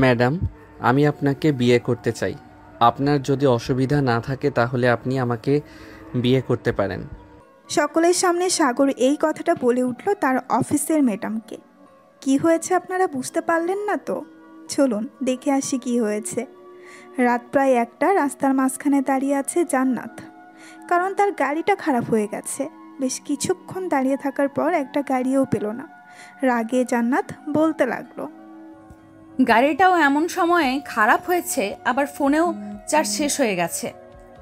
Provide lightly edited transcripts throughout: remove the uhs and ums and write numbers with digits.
Madam, আমি আপনাকে বিয়ে করতে চাই। আপনার যদি অসুবিধা না থাকে তাহলে আপনি আমাকে বিয়ে করতে পারেন। সকলের সামনে সাগর এই কথাটা বলে উঠল তার অফিসের ম্যাডামকে। কি হয়েছে আপনারা বুঝতে পারলেন না তো? চলুন দেখে আসি কি হয়েছে। রাত প্রায় 1টা, রাস্তার মাঝখানে দাঁড়িয়ে আছে জান্নাত। কারণ তার গাড়িটা খারাপ হয়ে গেছে। বেশ কিছুক্ষণ দাঁড়িয়ে থাকার পর একটা গাড়িও পেল না। রাগে জান্নাত বলতে লাগলো, গাড়িটাও এমন সময়ে খারাপ হয়েছে, আবার ফোনেও চার্জ শেষ হয়ে গেছে।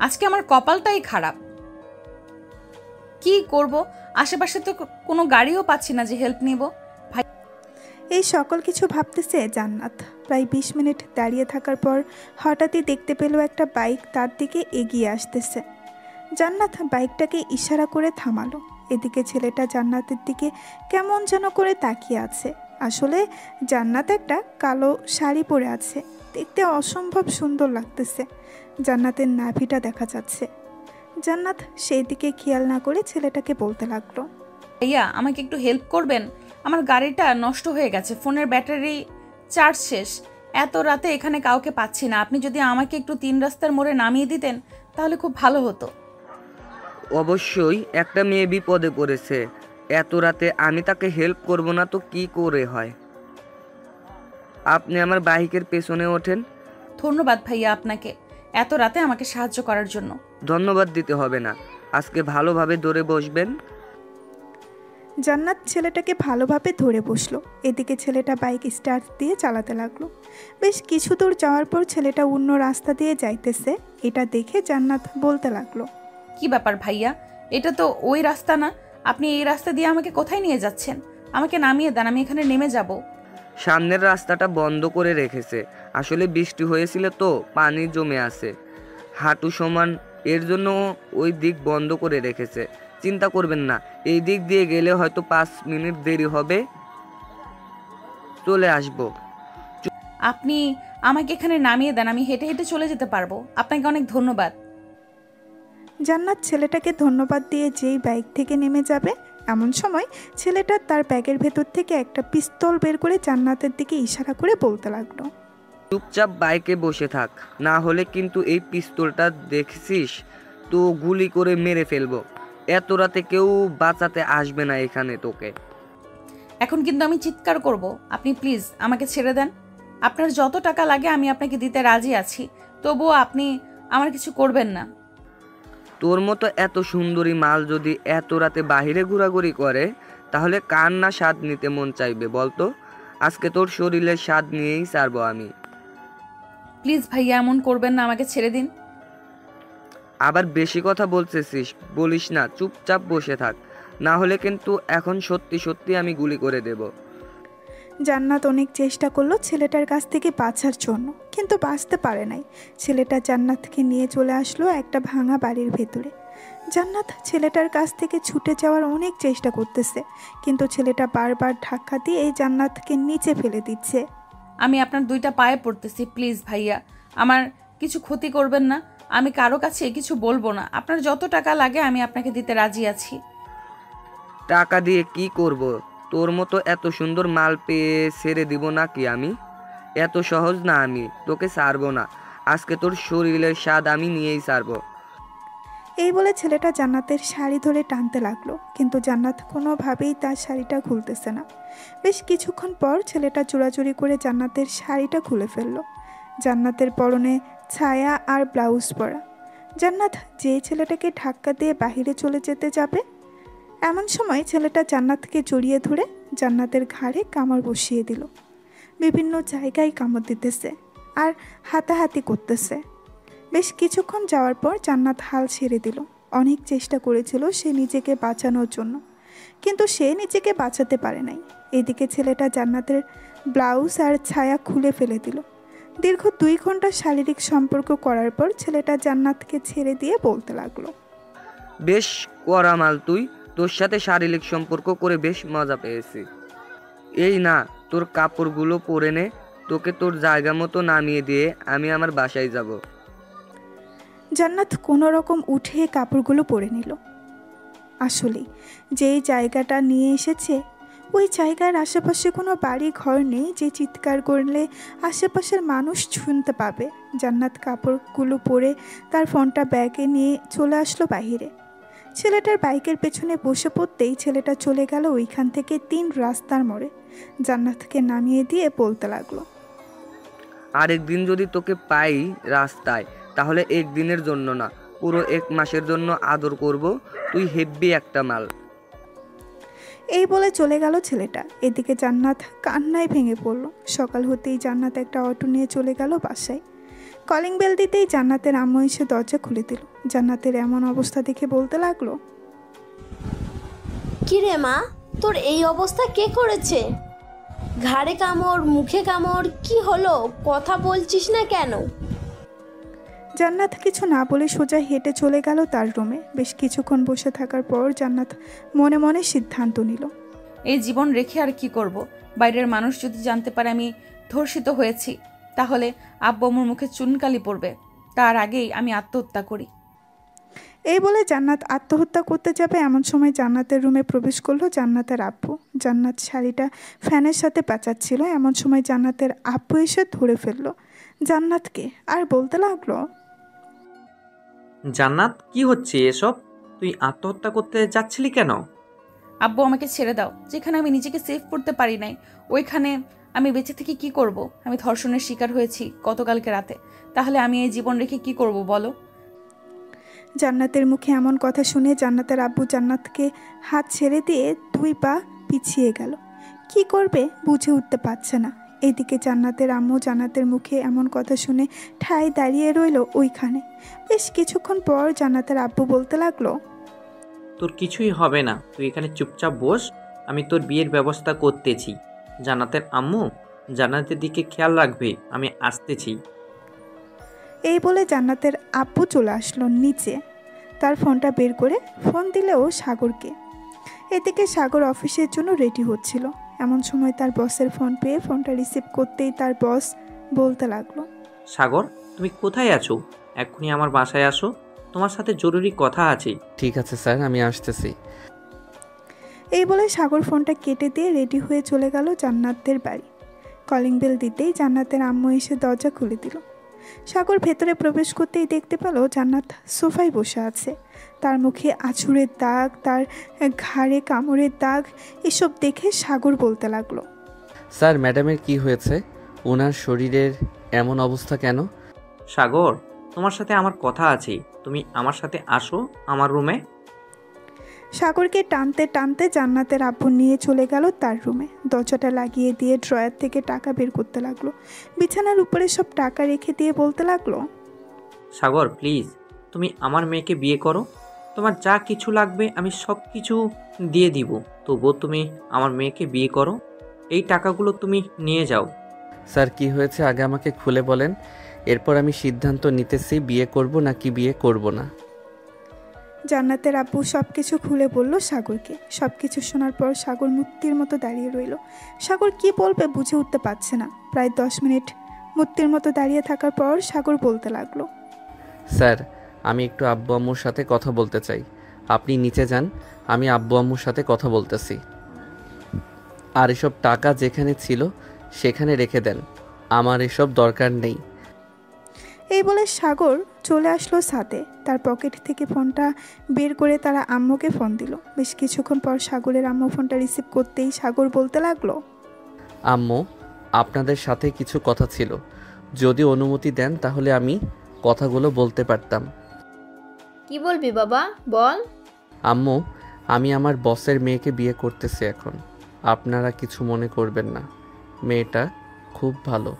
আজকে আমার কপালটাই খারাপ। কি করব, আশেপাশে তো কোনো গাড়িও পাচ্ছি না যে হেল্প নিব। ভাই, এই সকল কিছু ভাবতেছে জান্নাত। প্রায় 20 মিনিট দাঁড়িয়ে থাকার পর হঠাৎই দেখতে পেল একটা বাইক তার দিকে এগিয়ে আসতেছে। জান্নাত বাইকটাকে ইশারা করে থামালো। এদিকে ছেলেটা জান্নাতের দিকে কেমন যেন করে তাকিয়ে আছে। আসলে জান্নাত একটা কালো শাড়ি পরে আছে, দেখতে অসম্ভব সুন্দর লাগতেছে। জান্নাতের নাভিটা দেখা যাচ্ছে। জান্নাত সেই দিকে খেয়াল না করে ছেলেটাকে বলতে লাগলো, ভাইয়া আমাকে একটু হেল্প করবেন? আমার গাড়িটা নষ্ট হয়ে গেছে, ফোনের ব্যাটারি চার্জ শেষ। এত রাতে এখানে কাউকে পাচ্ছি না। আপনি যদি আমাকে একটু 3 রাস্তার মোড়ে নামিয়ে দিতেন তাহলে খুব ভালো হতো। অবশ্যই, একটা মেয়ে বিপদে পড়েছে, এত রাতে আমি তাকে হেল্প করব না তো কি করে হয়। আপনি আমার বাইকের পেছনে ওঠেন। ধন্যবাদ ভাইয়া আপনাকে, এত রাতে আমাকে সাহায্য করার জন্য। ধন্যবাদ দিতে হবে না, আজকে ভালোভাবে ধরে বসবেন। জান্নাত ছেলেটাকে ভালোভাবে ধরে বসলো। এদিকে ছেলেটা বাইক স্টার্ট দিয়ে চালাতে লাগলো। বেশ কিছু দূর যাওয়ার পর ছেলেটা অন্য রাস্তা দিয়ে যাইতেছে। এটা দেখে জান্নাত বলতে লাগলো, কি ব্যাপার ভাইয়া, এটা তো ওই রাস্তা না। আপনি এই রাস্তা দিয়ে আমাকে কোথায় নিয়ে যাচ্ছেন? আমাকে নামিয়ে দেন, আমি এখানে নেমে যাব। সামনের রাস্তাটা বন্ধ করে রেখেছে, আসলে বৃষ্টি হয়েছিল তো পানি জমে আছে হাঁটু সমান, এর জন্য ওই দিক বন্ধ করে রেখেছে। চিন্তা করবেন না, এই দিক দিয়ে গেলে হয়তো 5 মিনিট দেরি হবে, চলে আসবো। আপনি আমাকে এখানে নামিয়ে দেন, আমি হেঁটে হেঁটে চলে যেতে পারবো। আপনাকে অনেক ধন্যবাদ। জান্নাত ছেলেটাকে ধন্যবাদ দিয়ে যেই বাইক থেকে নেমে যাবে, এমন সময় ছেলেটা তার ব্যাগের ভেতর থেকে একটা পিস্তল বের করে জান্নাতের দিকে ইশারা করে বলতে লাগলো, চুপচাপ বাইকে বসে থাক, না হলে কিন্তু এই পিস্তলটা দেখছিস তো গুলি করে মেরে ফেলবো। এত রাতে কেউ বাঁচাতে আসবে না এখানে তোকে। এখন কিন্তু আমি চিৎকার করব। আপনি প্লিজ আমাকে ছেড়ে দেন। আপনার যত টাকা লাগে আমি আপনাকে দিতে রাজি আছি, তবুও আপনি আমার কিছু করবেন না। তোর মতো এত সুন্দরী মাল যদি এত রাতে বাহিরে ঘোরাঘুরি করে তাহলে কার না স্বাদ নিতে মন চাইবে বলতো। আজকে তোর শরীরের স্বাদ নিয়েই ছাড়বো আমি। প্লিজ ভাইয়া এমন করবেন না, আমাকে ছেড়ে দিন। আবার বেশি কথা বলতেছিস, বলিস না, চুপচাপ বসে থাক, না হলে কিন্তু এখন সত্যি সত্যি আমি গুলি করে দেব। জান্নাত অনেক চেষ্টা করলো ছেলেটার কাছ থেকে বাঁচার জন্য, কিন্তু বাঁচতে পারে নাই। ছেলেটা জান্নাতকে নিয়ে চলে আসলো একটা ভাঙা বাড়ির ভেতরে। জান্নাত ছেলেটার কাছ থেকে ছুটে যাওয়ার অনেক চেষ্টা করতেছে, কিন্তু ছেলেটা বারবার ধাক্কা দিয়ে এই জান্নাতকে নিচে ফেলে দিচ্ছে। আমি আপনার 2টা পায়ে পড়তেছি, প্লিজ ভাইয়া আমার কিছু ক্ষতি করবেন না। আমি কারো কাছে কিছু বলবো না। আপনার যত টাকা লাগে আমি আপনাকে দিতে রাজি আছি। টাকা দিয়ে কি করব? তোর মতো এত সুন্দর মাল পেয়ে ছেড়ে দিব নাকি আমি? এত সহজ না, আমি তোকে ছাড়বো না। আজকে তোর শরীরের স্বাদ আমি নিয়েই ছাড়বো। এই বলে ছেলেটা জান্নাতের শাড়ি ধরে টানতে লাগলো, কিন্তু জান্নাত কোনোভাবেই তার শাড়িটা খুলতেছে না। বেশ কিছুক্ষণ পর ছেলেটা চোরাচুরি করে জান্নাতের শাড়িটা খুলে ফেললো। জান্নাতের পরনে ছায়া আর ব্লাউজ পরা। জান্নাত যে ছেলেটাকে ধাক্কা দিয়ে বাহিরে চলে যেতে যাবে, এমন সময় ছেলেটা জান্নাতকে জড়িয়ে ধরে জান্নাতের ঘাড়ে কামড় বসিয়ে দিল। বিভিন্ন জায়গায় কামড় দিতেছে আর হাতাহাতি করতেছে। বেশ কিছুক্ষণ যাওয়ার পর জান্নাত হাল ছেড়ে দিল। অনেক চেষ্টা করেছিল সে নিজেকে বাঁচানোর জন্য, কিন্তু সে নিজেকে বাঁচাতে পারে নাই। এদিকে ছেলেটা জান্নাতের ব্লাউজ আর ছায়া খুলে ফেলে দিল। দীর্ঘ 2 ঘন্টা শারীরিক সম্পর্ক করার পর ছেলেটা জান্নাতকে ছেড়ে দিয়ে বলতে লাগলো, বেশ কড়া মাল তুই, তোর সাথে শারীরিক সম্পর্ক করে বেশ মজা পেয়েছি। এই না, তোর কাপড়গুলো পরে নে, তোকে তোর জায়গা মতো নামিয়ে দিয়ে আমি আমার বাসায় যাব। জান্নাত কোনো রকম উঠে কাপড়গুলো পরে নিল। আসলেই যেই জায়গাটা নিয়ে এসেছে ওই জায়গার আশেপাশে কোনো বাড়ি ঘর নেই যে চিৎকার করলে আশেপাশের মানুষ শুনতে পাবে। জান্নাত কাপড়গুলো পরে তার ফোনটা ব্যাগে নিয়ে চলে আসলো বাহিরে। ছেলেটার বাইকের পেছনে বসে পড়তেই ছেলেটা চলে গেল ওইখান থেকে 3 রাস্তার মোড়ে। জান্নাতকে নামিয়ে দিয়ে বলতে লাগলো, আরেকদিন যদি তোকে পাই রাস্তায়, তাহলে একদিনের জন্য না, পুরো 1 মাসের জন্য আদর করব। তুই হেব্বি একটা মাল। এই বলে চলে গেল ছেলেটা। এদিকে জান্নাত কান্নায় ভেঙে পড়ল। সকাল হতেই জান্নাত একটা অটো নিয়ে চলে গেল বাসায়। কলিং বেল দিতেই জান্নাতের আম্মু এসে দরজা খুলে দিল। জান্নাতের এমন অবস্থা দেখে বলতে লাগলো, কি রে মা, তোর এই অবস্থা কে করেছে? ঘাড়ে কামড়, মুখে কামড়, কি হলো? কথা বলছিস না কেন? জান্নাত কিছু না বলে সোজা হেঁটে চলে গেল তার রুমে। বেশ কিছুক্ষণ বসে থাকার পর জান্নাত মনে মনে সিদ্ধান্ত নিল, এই জীবন রেখে আর কি করব? বাইরের মানুষ যদি জানতে পারে আমি ধর্ষিত হয়েছি, তাহলে আব্বু আম্মুর মুখে চুনকালি পড়বে। তার আগেই আমি আত্মহত্যা করি। এই বলে জান্নাত আত্মহত্যা করতে যাবে এমন সময় জান্নাতের রুমে প্রবেশ করলো জান্নাতের আব্বু। জান্নাত শাড়িটা ফ্যানের সাথে পেঁচাচ্ছিল। এমন সময় জান্নাতের আব্বু এসে ধরে ফেললো জান্নাতকে, আর বলতে লাগলো, জান্নাত, কি হচ্ছে এসব? তুই আত্মহত্যা করতে যাচ্ছিলি কেন? আব্বু আমাকে ছেড়ে দাও। যেখানে আমি নিজেকে সেভ করতে পারি নাই, ওইখানে আমি বেঁচে থেকে কি করব? আমি ধর্ষণের শিকার হয়েছি গতকালকে রাতে। তাহলে আমি এই জীবন রেখে কি করব বলো? জান্নাতের মুখে এমন কথা শুনে জান্নাতের আব্বু জান্নাতকে হাত ছেড়ে দিয়ে 2 পা পিছিয়ে গেল। কি করবে বুঝে উঠতে পারছে না। এদিকে জান্নাতের আম্মু জান্নাতের মুখে এমন কথা শুনে ঠায় দাঁড়িয়ে রইল ওইখানে। বেশ কিছুক্ষণ পর জান্নাতের আব্বু বলতে লাগলো, তোর কিছুই হবে না, তুই এখানে চুপচাপ বস, আমি তোর বিয়ের ব্যবস্থা করতেছি। জান্নাতের আম্মু, জান্নাতের দিকে খেয়াল রাখবে, আমি আসতেছি। এই বলে জান্নাতের আব্বু চলে আসলো নিচে। তার ফোনটা বের করে ফোন দিলেও সাগরকে। এদিকে সাগর অফিসের জন্য রেডি হচ্ছিল। এমন সময় তার বসের ফোন পেয়ে ফোনটা রিসিভ করতেই তার বস বলতে লাগলো, সাগর, তুমি কোথায় আছো? এক্ষুনি আমার বাসায় আসো, তোমার সাথে জরুরি কথা আছে। ঠিক আছে স্যার, আমি আসতেছি। এই বলে সাগর ফোনটা কেটে দিয়ে রেডি হয়ে চলে গেল জান্নাতের বাড়ি। কলিং বেল দিতেই জান্নাতের আম্মু এসে দরজা খুলে দিল। সাগর ভেতরে প্রবেশ করতেই দেখতে পেল জান্নাত সোফায় বসে আছে। তার মুখে আঁচড়ের দাগ, তার ঘাড়ে কামড়ের দাগ, এসব দেখে সাগর বলতে লাগলো, স্যার, ম্যাডামের কি হয়েছে? ওনার শরীরের এমন অবস্থা কেন? সাগর, তোমার সাথে আমার কথা আছে, তুমি আমার সাথে আসো আমার রুমে। সাগরকে টানতে টানতে জান্নাতের আব্বু নিয়ে চলে গেল তার রুমে। দরজাটা লাগিয়ে দিয়ে ড্রয়ার থেকে টাকা বের করতে লাগলো। বিছানার উপরে সব টাকা রেখে দিয়ে বলতে লাগলো, সাগর প্লিজ, তুমি আমার মেয়েকে বিয়ে করো, তোমার যা কিছু লাগবে আমি সব কিছু দিয়ে দিব, তবুও তুমি আমার মেয়েকে বিয়ে করো। এই টাকাগুলো তুমি নিয়ে যাও। স্যার, কি হয়েছে আগে আমাকে খুলে বলেন, এরপর আমি সিদ্ধান্ত নিতেছি বিয়ে করব নাকি বিয়ে করব না। জান্নাতের আব্বু সব কিছু খুলে বলল সাগরকে। সব কিছু শোনার পর সাগর মূর্তির মতো দাঁড়িয়ে রইল। সাগর কি বলবে বুঝে উঠতে পারছে না। প্রায় 10 মিনিট মূর্তির মতো দাঁড়িয়ে থাকার পর সাগর বলতে লাগলো, স্যার, আমি একটু আব্বু আম্মুর সাথে কথা বলতে চাই। আপনি নিচে যান, আমি আব্বু আম্মুর সাথে কথা বলতেছি। আর এসব টাকা যেখানে ছিল সেখানে রেখে দেন, আমার এসব দরকার নেই। এই বলে সাগর চলে আসলো ছাদে। তার পকেট থেকে ফোনটা বের করে তারা আম্মুকে ফোন দিল। বেশ কিছুক্ষণ পর সাগরের আম্মু ফোনটা রিসিভ করতেই সাগর বলতে লাগলো, আম্মু, আপনাদের সাথে কিছু কথা ছিল, যদি অনুমতি দেন তাহলে আমি কথাগুলো বলতে পারতাম। কি বলবি বাবা, বল। আম্মু, আমি আমার বসের মেয়েকে বিয়ে করতেছি এখন। আপনারা কিছু মনে করবেন না, মেয়েটা খুব ভালো।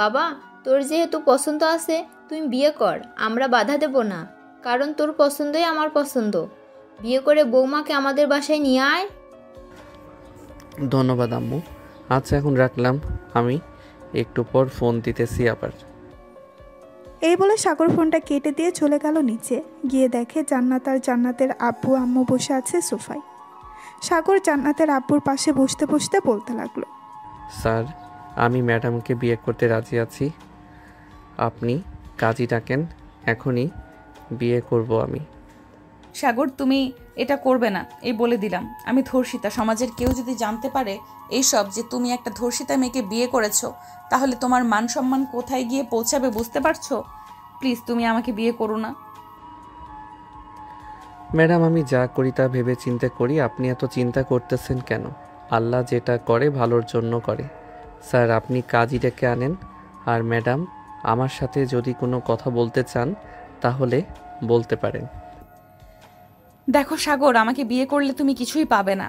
বাবা, তোর যেহেতু পছন্দ আছে তুই বিয়ে কর, আমরা বাধা দেব না, কারণ তোর পছন্দই আমার পছন্দ। বিয়ে করে বৌমাকে আমাদের বাসায় নিয়ে আয়। ধন্যবাদ আম্মু। আচ্ছা, এখন রাখলাম, আমি একটু পর ফোন দিতেছি আবার। এই বলে সাগর ফোনটা কেটে দিয়ে চলে গেল নিচে। গিয়ে দেখে জান্নাত আর জান্নাতের আব্বু আম্মু বসে আছে সোফায়। সাগর জান্নাতের আব্বুর পাশে বসতে বসতে বলতে লাগলো, স্যার, আমি ম্যাডামকে বিয়ে করতে রাজি আছি। আপনি কাজী ডাকেন, এখনই বিয়ে করব আমি। সাগর তুমি এটা করবে না, এই বলে দিলাম। আমি ধর্ষিতা। সমাজের কেউ যদি জানতে পারে এইসব, যে তুমি একটা ধর্ষিতা মেয়েকে বিয়ে করেছো, তাহলে তোমার মান সম্মান কোথায় গিয়ে পৌঁছাবে বুঝতে পারছো? প্লিজ তুমি আমাকে বিয়ে করো না। ম্যাডাম, আমি যা করি তা ভেবে চিন্তে করি। আপনি এত চিন্তা করতেছেন কেন? আল্লাহ যেটা করে ভালোর জন্য করে। স্যার, আপনি কাজী ডেকে আনেন। আর ম্যাডাম, আমার সাথে যদি কোনো কথা বলতে চান তাহলে বলতে পারেন। দেখো সাগর, আমাকে বিয়ে করলে তুমি কিছুই পাবে না।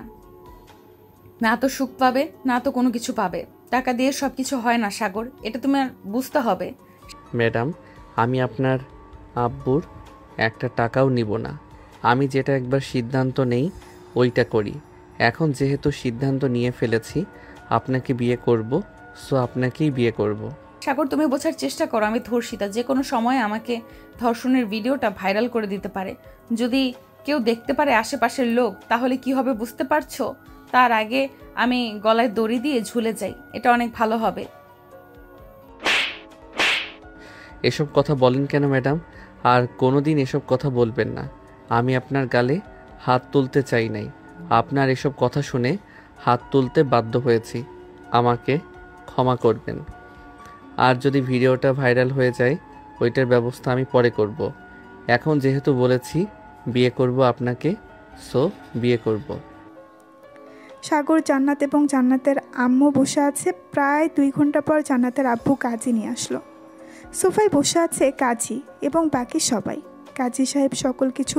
না তো সুখ পাবে, না তো কোনো কিছু পাবে। টাকা দিয়ে সব কিছু হয় না সাগর, এটা তোমার বুঝতে হবে। ম্যাডাম, আমি আপনার আব্বুর একটা টাকাও নিব না। আমি যেটা একবার সিদ্ধান্ত নেই ওইটা করি। এখন যেহেতু সিদ্ধান্ত নিয়ে ফেলেছি আপনাকে বিয়ে করব, সো আপনাকেই বিয়ে করব। সাগর, তুমি বোঝার চেষ্টা করো, আমি ধর্ষিতা। যে কোনো সময় আমাকে ধর্ষণের ভিডিওটা ভাইরাল করে দিতে পারে। যদি কেউ দেখতে পারে আশেপাশের লোক, তাহলে কি হবে বুঝতে পারছো? তার আগে আমি গলায় দড়ি দিয়ে ঝুলে যাই, এটা অনেক ভালো হবে। এসব কথা বলেন কেন ম্যাডাম? আর কোনোদিন এসব কথা বলবেন না। আমি আপনার গালে হাত তুলতে চাই নাই। আপনার এসব কথা শুনে হাত তুলতে বাধ্য হয়েছি। আমাকে ক্ষমা করবেন। আর যদি ভিডিওটা ভাইরাল হয়ে যায় ওইটার ব্যবস্থা আমি পরে করব। এখন যেহেতু বলেছি বিয়ে করব আপনাকে, সো বিয়ে করব। সাগর, জান্নাত এবং জান্নাতের আম্মু বসে আছে। প্রায় 2 ঘন্টা পর জান্নাতের আব্বু কাজী নিয়ে আসলো। সোফায় বসে আছে কাজী এবং বাকি সবাই। কাজী সাহেব সকল কিছু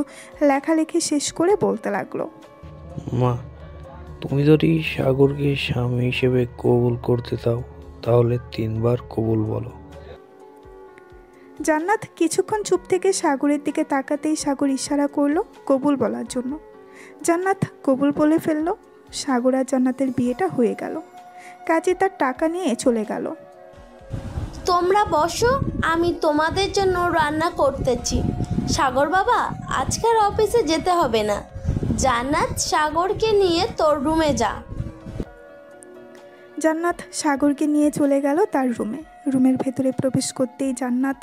লেখালেখি শেষ করে বলতে লাগলো, মা, তুমি যদি সাগরকে স্বামী হিসেবে কবুল করতে চাও তাহলে 3 বার কবুল বলো। জান্নাত কিছুক্ষণ চুপ থেকে সাগরের দিকে তাকাতেই সাগর ইশারা করলো কবুল বলার জন্য। জান্নাত কবুল বলে ফেললো। সাগর আর জান্নাতের বিয়েটা হয়ে গেল। কাজী তার টাকা নিয়ে চলে গেল। তোমরা বসো, আমি তোমাদের জন্য রান্না করতেছি। সাগর বাবা, আজকের অফিসে যেতে হবে না। জান্নাত, সাগরকে নিয়ে তোর রুমে যা। জান্নাত সাগরকে নিয়ে চলে গেল তার রুমে। রুমের ভেতরে প্রবেশ করতেই জান্নাত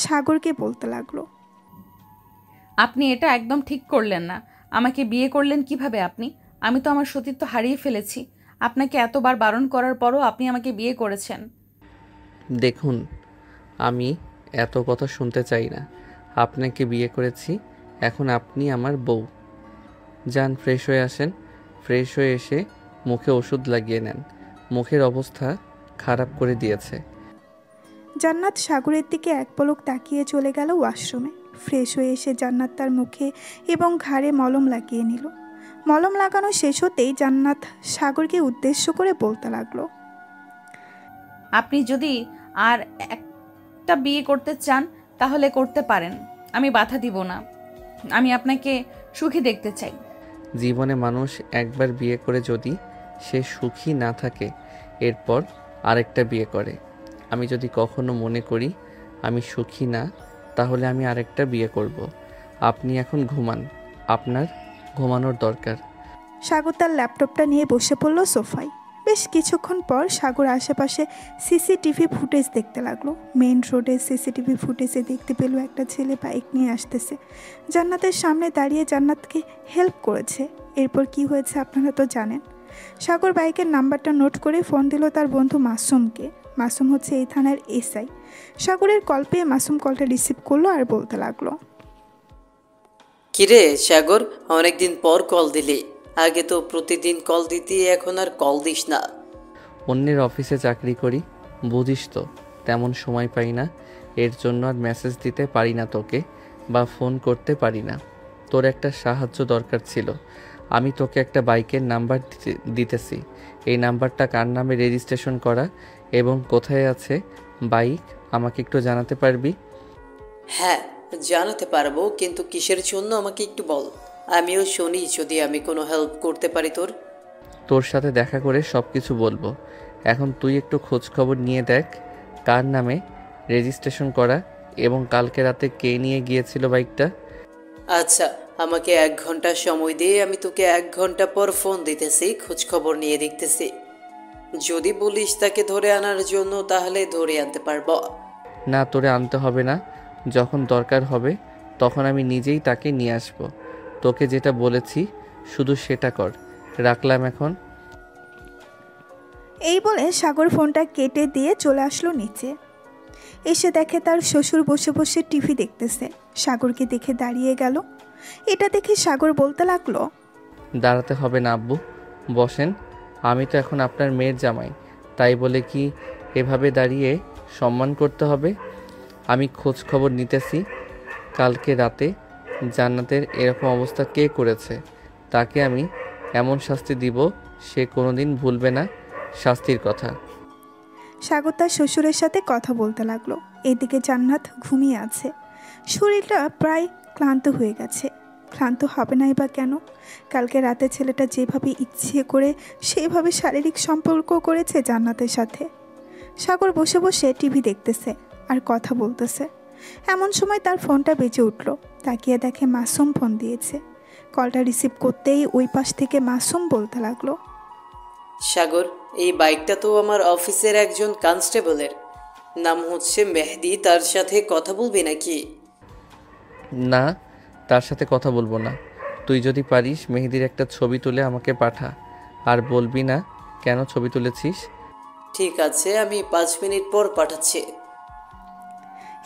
সাগরকে বলতে লাগলো, আপনি এটা একদম ঠিক করলেন না। আমাকে বিয়ে করলেন কিভাবে আপনি? আমি তো আমার সতীত্ব হারিয়ে ফেলেছি। আপনাকে এতবার বারণ করার পরও আপনি আমাকে বিয়ে করেছেন। দেখুন, আমি এত কথা শুনতে চাই না। আপনাকে বিয়ে করেছি, এখন আপনি আমার বউ। যান, ফ্রেশ হয়ে আসেন। ফ্রেশ হয়ে এসে মুখে ওষুধ লাগিয়ে নেন। মুখের অবস্থা খারাপ করে দিয়েছে। জান্নাত সাগরের দিকে এক পলক তাকিয়ে চলে গেল ওয়াশরুমে। ফ্রেশ হয়ে এসে জান্নাত তার মুখে এবং ঘাড়ে মলম লাগিয়ে নিল। মলম লাগানো শেষ হতেই জান্নাত সাগরকে উদ্দেশ্য করে বলতে লাগলো, আপনি যদি আর একটা বিয়ে করতে চান তাহলে করতে পারেন, আমি বাধা দিব না। আমি আপনাকে সুখী দেখতে চাই। জীবনে মানুষ একবার বিয়ে করে যদি সে সুখী না থাকে, এরপর আরেকটা বিয়ে করে। আমি যদি কখনো মনে করি আমি সুখী না, তাহলে আমি আরেকটা বিয়ে করব। আপনি এখন ঘুমান, আপনার ঘুমানোর দরকার। সাগর তার ল্যাপটপটা নিয়ে বসে পড়ল সোফায়। বেশ কিছুক্ষণ পর সাগর আশেপাশে সিসিটিভি ফুটেজ দেখতে লাগলো। মেইন রোডে সিসিটিভি ফুটেজে দেখতে পেল একটা ছেলে বাইক নিয়ে আসতেছে। জান্নাতের সামনে দাঁড়িয়ে জান্নাতকে হেল্প করেছে। এরপর কি হয়েছে আপনারা তো জানেন। সাগর বাইকের নাম্বারটা নোট করে ফোন দিল তার বন্ধু মাসুমকে। মাসুম হচ্ছে এই থানার এসআই। সাগরের কল পেয়ে মাসুম কলটা রিসিভ করলো আর বলতে লাগলো, কিরে সাগর, অনেকদিন পর কল দিলি। আগে তো প্রতিদিন কল দিতি, এখন আর কল দিস না। অন্যের অফিসে চাকরি করি, বুঝিস তো, তেমন সময় পাই না। এর জন্য আর মেসেজ দিতে পারি না তোকে, বা ফোন করতে পারি না। তোর একটা সাহায্য দরকার ছিল। আমি তোকে একটা বাইকের নাম্বার দিতেছি। এই নাম্বারটা কার নামে রেজিস্ট্রেশন করা এবং কোথায় আছে বাইক আমাকে একটু জানাতে পারবি? হ্যাঁ, জানাতে পারবো, কিন্তু কিসের জন্য আমাকে একটু বল। আমিও শুনি যদি আমি কোনো হেল্প করতে পারি তোর। তোর সাথে দেখা করে সব কিছু বলবো। এখন তুই একটু খোঁজ খবর নিয়ে দেখ কার নামে রেজিস্ট্রেশন করা এবং কালকে রাতে কে নিয়ে গিয়েছিল বাইকটা। আচ্ছা, আমাকে 1 ঘন্টা সময় দিয়ে আমি তোকে 1 ঘন্টা পর ফোন দিতেছি, খোঁজ খবর নিয়ে দেখতেছি। যদি বলিস তাকে ধরে আনার জন্য তাহলে ধরে আনতে পারবো। না, তোরে আনতে হবে না। যখন দরকার হবে তখন আমি নিজেই তাকে নিয়ে আসবো। তোকে যেটা বলেছি শুধু সেটা কর। রাখলাম এখন। এই বলে সাগর ফোনটা কেটে দিয়ে চলে আসলো নিচে। এসে দেখে তার শ্বশুর বসে বসে টিভি দেখতেছে। সাগরকে দেখে দাঁড়িয়ে গেল। এটা দেখে সাগর বলতে লাগলো, দাঁড়াতে হবে না আব্বু, বসেন। আমি তো এখন আপনার মেয়ের জামাই, তাই বলে কি এভাবে দাঁড়িয়ে সম্মান করতে হবে? আমি খোঁজ খবর নিতেছি কালকে রাতে জান্নাতের এরকম অবস্থা কে করেছে। তাকে আমি এমন শাস্তি দিব সে কোনোদিন ভুলবে না শাস্তির কথা। সাগর তার শ্বশুরের সাথে কথা বলতে লাগলো। এদিকে জান্নাত ঘুমিয়ে আছে। শরীরটা প্রায় ক্লান্ত হয়ে গেছে। ক্লান্ত হবে নাই বা কেন? কালকে রাতে ছেলেটা যেভাবে ইচ্ছে করে সেইভাবে শারীরিক সম্পর্ক করেছে জান্নাতের সাথে। সাগর বসে বসে টিভি দেখতেছে আর কথা বলতেছে। এমন সময় তার ফোনটা বেজে উঠল। তাকিয়ে দেখে মাসুম ফোন দিয়েছে। কলটা রিসিভ করতেই ওই পাশ থেকে মাসুম বলতে লাগলো, সাগর, এই বাইকটা তো আমার অফিসের একজন কনস্টেবলের, নাম হচ্ছে মেহেদি। তার সাথে কথা বলবি নাকি? না, তার সাথে কথা বলবো না। তুই যদি পারিস মেহেদির একটা ছবি তুলে আমাকে পাঠা, আর বলবি না কেন ছবি তুলেছিস। ঠিক আছে, আমি 5 মিনিট পর পাঠাচ্ছি।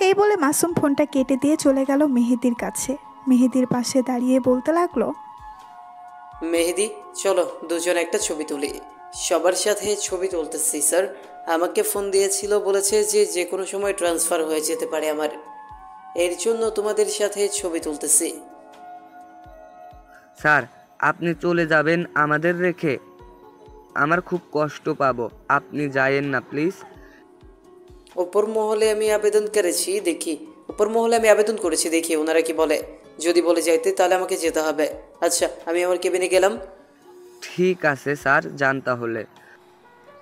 এই বলে মাসুম ফোনটা কেটে দিয়ে চলে গেল মেহেদির কাছে। মেহেদির পাশে দাঁড়িয়ে বলতে লাগলো, মেহেদি, চলো দুজন একটা ছবি তুলি। সবার সাথে ছবি তুলতেছি স্যার। আমাকে ফোন দিয়েছিল, বলেছে যে যে কোনো সময় ট্রান্সফার হয়ে যেতে পারে আমার, এর জন্য তোমাদের সাথে ছবি তুলতেছি। স্যার, আপনি চলে যাবেন আমাদের রেখে? আমার খুব কষ্ট পাবো, আপনি যায়েন না প্লিজ। উপর মহলে আমি আবেদন করেছি, দেখি ওনারা কি বলে। যদি বলে যাইতে তাহলে আমাকে যেতে হবে। আচ্ছা, আমি আমার কেবিনে গেলাম। ঠিক আছে স্যার, যান তাহলে।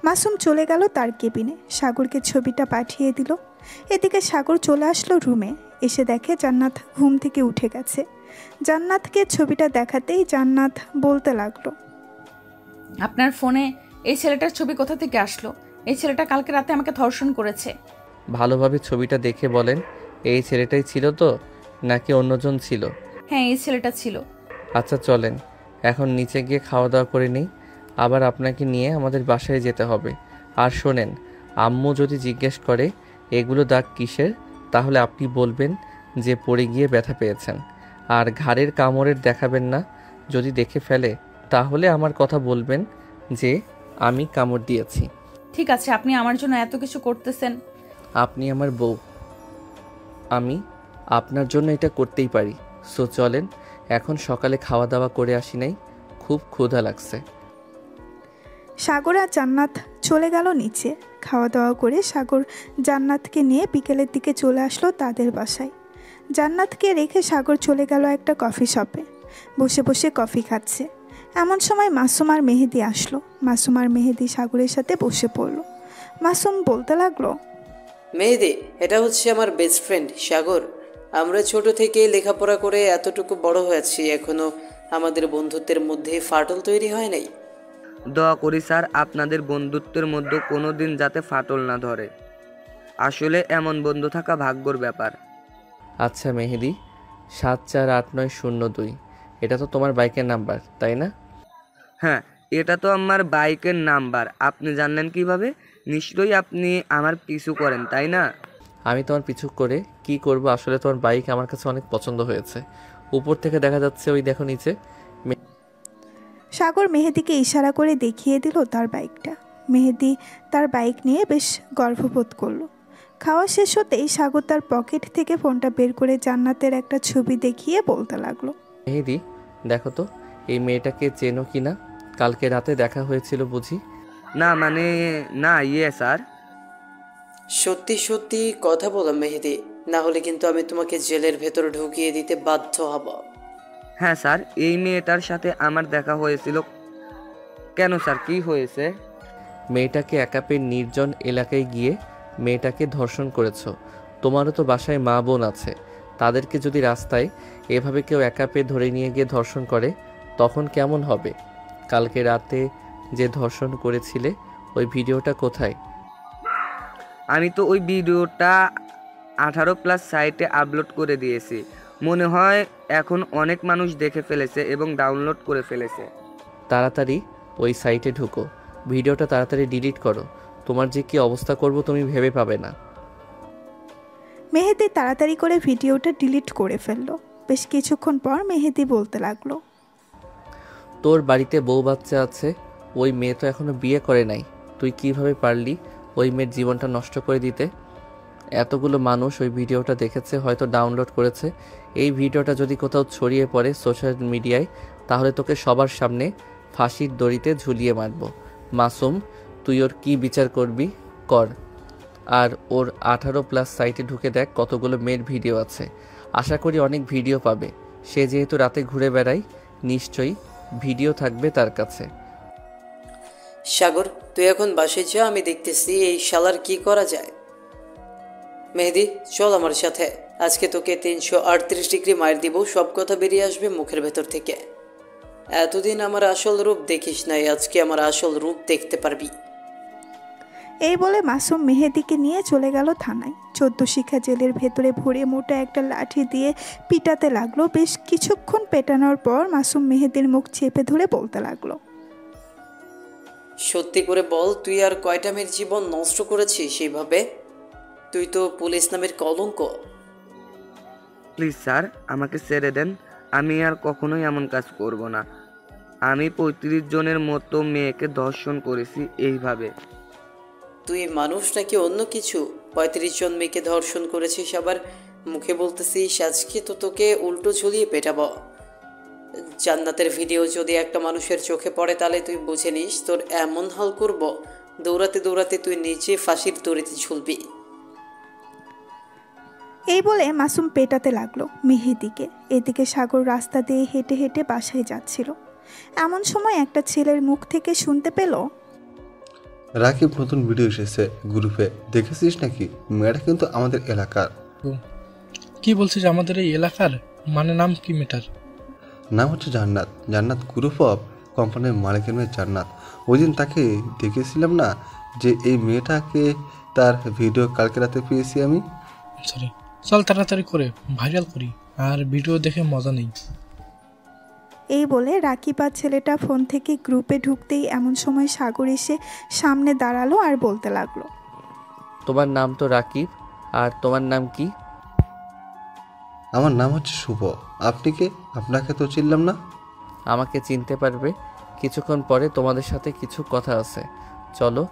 মাসুম চলে গেল তার কেবিনে। সাগরকে ছবিটা পাঠিয়ে দিল। এদিকে সাগর চলে আসলো রুমে। এসে দেখে জান্নাত ঘুম থেকে উঠে গেছে। জান্নাতকে ছবিটা দেখাতেই জান্নাত বলতে লাগলো, আপনার ফোনে এই ছেলেটার ছবি কোথা থেকে আসলো? এই ছেলেটা কালকে রাতে আমাকে ধর্ষণ করেছে। ভালোভাবে ছবিটা দেখে বলেন, এই ছেলেটাই ছিল তো নাকি অন্যজন ছিল? হ্যাঁ, এই ছেলেটা ছিল। আচ্ছা চলেন এখন নিচে গিয়ে খাওয়া দাওয়া করে নিই, আবার আপনাকে নিয়ে আমাদের বাসায় যেতে হবে। আর শোনেন, আম্মু যদি জিজ্ঞেস করে এগুলো দাগ কিসের, তাহলে আপনি বলবেন যে পড়ে গিয়ে ব্যথা পেয়েছেন। আর ঘাড়ের কামড়ের দেখাবেন না। যদি দেখে ফেলে তাহলে আমার কথা বলবেন যে আমি কামড় দিয়েছি। ঠিক আছে, আপনি আমার জন্য এত কিছু করতেছেন। আপনি আমার বউ, আমি আপনার জন্য এটা করতেই পারি। সো চলেন, এখন সকালে খাওয়া দাওয়া করে আসি নাই, খুব ক্ষুধা লাগছে। সাগর আর জান্নাত চলে গেল নিচে। খাওয়া দাওয়া করে সাগর জান্নাতকে নিয়ে বিকেলের দিকে চলে আসলো তাদের বাসায়। জান্নাতকে রেখে সাগর চলে গেল একটা কফি শপে। বসে বসে কফি খাচ্ছে। এমন সময় মাসুম আর মেহেদি আসলো। মাসুম আর মেহেদি সাগরের সাথে বসে পড়লো। মাসুম বলতে লাগলো, মেহেদি, এটা হচ্ছে আমার বেস্ট ফ্রেন্ড সাগর। আমরা ছোট থেকে লেখাপড়া করে এতটুকু বড় হয়েছি, এখনো আমাদের বন্ধুত্বের মধ্যে ফাটল তৈরি হয় নাই। দোয়া করি স্যার আপনাদের বন্ধুত্বের মধ্যে কোনো দিন যাতে ফাটল না ধরে। আসলে এমন বন্ধু থাকা ভাগ্যর ব্যাপার। আচ্ছা মেহেদি, 748902 এটা তো তোমার বাইকের নাম্বার, তাই না? হ্যাঁ, এটা তো আমার বাইকের নাম্বার। আপনি জানলেন কিভাবে? নিশ্চয়ই আপনি আমার পিছু করেন, তাই না? আমি তোমার পিছু করে কি করব? আসলে তোমার বাইক আমার কাছে অনেক পছন্দ হয়েছে। উপর থেকে দেখা যাচ্ছে, ওই দেখো নিচে। সাগর মেহেদিকে ইশারা করে দেখিয়ে দিল তার বাইকটা। মেহেদি তার বাইক নিয়ে বেশ গর্ববোধ করলো। খাওয়া শেষ হতেই সাগর তার পকেট থেকে ফোনটা বের করে জান্নাতের একটা ছবি দেখিয়ে বলতে লাগলো, মেহেদি, দেখো তো এই মেয়েটাকে চেনো কি না? কালকে রাতে দেখা হয়েছিল বুঝি? না মানে, না স্যার। সত্যি সত্যি কথা বলো মেহেদি, না হলে কিন্তু আমি তোমাকে জেলের ভেতর ঢুকিয়ে দিতে বাধ্য হব। হ্যাঁ স্যার, এই মেয়েটার সাথে আমার দেখা হয়েছিল। কেন স্যার, কি হয়েছে? মেয়েটাকে একা পেয়ে নির্জন এলাকায় গিয়ে মেয়েটাকে ধর্ষণ করেছো। তোমারও তো বাসায় মা বোন আছে, তাদেরকে যদি রাস্তায় এভাবে কেউ একা পেয়ে ধরে নিয়ে গিয়ে ধর্ষণ করে তখন কেমন হবে? কালকে রাতে যে ধর্ষণ করেছিলে ওই ভিডিওটা কোথায়? আমি তো ওই ভিডিওটা 18+ সাইটে আপলোড করে দিয়েছি। মনে হয় এখন অনেক মানুষ দেখে ফেলেছে এবং ডাউনলোড করে ফেলেছে। তাড়াতাড়ি ওই সাইটে ঢুকো, ভিডিওটা তাড়াতাড়ি ডিলিট করো, তোমার যে কী অবস্থা করব তুমি ভেবে পাবে না। মেহেদি তাড়াতাড়ি করে ভিডিওটা ডিলিট করে ফেললো। বেশ কিছুক্ষণ পর মেহেদি বলতে লাগলো, তোর বাড়িতে বউ বাচ্চা আছে, ওই মেয়ে তো এখনো বিয়ে করে নাই, তুই কিভাবে পারলি ওই মেয়ের জীবনটা নষ্ট করে দিতে? এতগুলো মানুষ ওই ভিডিওটা দেখেছে, হয়তো ডাউনলোড করেছে। এই ভিডিওটা যদি কোথাও ছড়িয়ে পড়ে সোশ্যাল মিডিয়ায়, তাহলে তোকে সবার সামনে ফাঁসির দড়িতে ঝুলিয়ে মারব। মাসুম, তুই ওর কি বিচার করবি কর। আর ওর 18+ সাইটে ঢুকে দেখ কতগুলো মেয়ের ভিডিও আছে, আশা করি অনেক ভিডিও পাবে। সে যেহেতু রাতে ঘুরে বেড়ায়, নিশ্চয়ই ভিডিও থাকবে তার কাছে। সাগর, তুই এখন বাসায় যা, আমি দেখতেছি এই শালার কি করা যায়। মেহেদি, চল আমার সাথে, আজকে তোকে 338 ডিগ্রি মার দিব, সব কথা বেরিয়ে আসবে মুখের ভেতর থেকে। এতদিন আমার আসল রূপ দেখিস নাই, আজকে আমার আসল রূপ দেখতে পারবি। এই বলে মাসুম মেহেদিকে নিয়ে চলে গেল থানায়। 14 শিখা জেলের ভেতরে ভরে মোটা একটা লাঠি দিয়ে পিটাতে লাগলো। বেশ কিছুক্ষণ পেটানোর পর মাসুম মেহেদির মুখ চেপে ধরে বলতে লাগলো, সত্যি করে বল, তুই আর কয়টা মেয়ের জীবন নষ্ট করেছিস সেইভাবে? তুই তো পুলিশ নামের কলঙ্ক। প্লিজ স্যার, আমাকে ছেড়ে দেন, আমি আর কখনোই এমন কাজ করব না। আমি 35 জনের মতো মেয়েকে ধর্ষণ করেছি এইভাবে। তুই মানুষ নাকি অন্য কিছু? 35 জন মেয়েকে ধর্ষণ করেছিস, আবার মুখে বলতেছিস আজকে তো তোকে উল্টো ঝুলিয়ে পেটাবো। জান্নাতের ভিডিও যদি একটা মানুষের চোখে পড়ে তাহলে তুই বুঝে নিস তোর এমন হাল করব, দৌড়াতে দৌড়াতে তুই নিচে ফাঁসির দড়িতে ঝুলবি। এই বলে মাসুম পেটাতে লাগলো মেহেদিকে। এদিকে সাগর রাস্তা দিয়ে হেঁটে হেঁটে বাসায় যাচ্ছিল। এমন সময় একটা ছেলের মুখ থেকে শুনতে পেল, রাকিব নতুন ভিডিও এসেছে গ্রুপে, দেখেছিস নাকি? মেয়েটা কিন্তু আমাদের এলাকার। কি বলছিস আমাদের এই এলাকার? মানে নাম কি মেটার? নাম হচ্ছে জান্নাত। জান্নাত গ্রুপ অফ কোম্পানির মালিকের মেয়ে জান্নাত। ওই দিন তাকে দেখেছিলাম না, যে এই মেয়েটাকে, তার ভিডিও কালকে রাতে পেয়েছি আমি। সরি, চল তাড়াতাড়ি করে ভাইরাল করি, আর ভিডিও দেখে মজা নেই। এই বলে রাকিব আর ছেলেটা ফোন থেকে গ্রুপে ঢুকতেই এমন সময় সাগর এসে সামনে দাঁড়ালো আর বলতে লাগলো, তোমার নাম তো রাকিব, আর তোমার নাম কি? আমার নাম হচ্ছে শুভ। আপনি কে? আপনাকে তো চিনলাম না। আমাকে চিনতে পারবে কিছুক্ষণ পরে, তোমাদের সাথে কিছু কথা আছে। চলো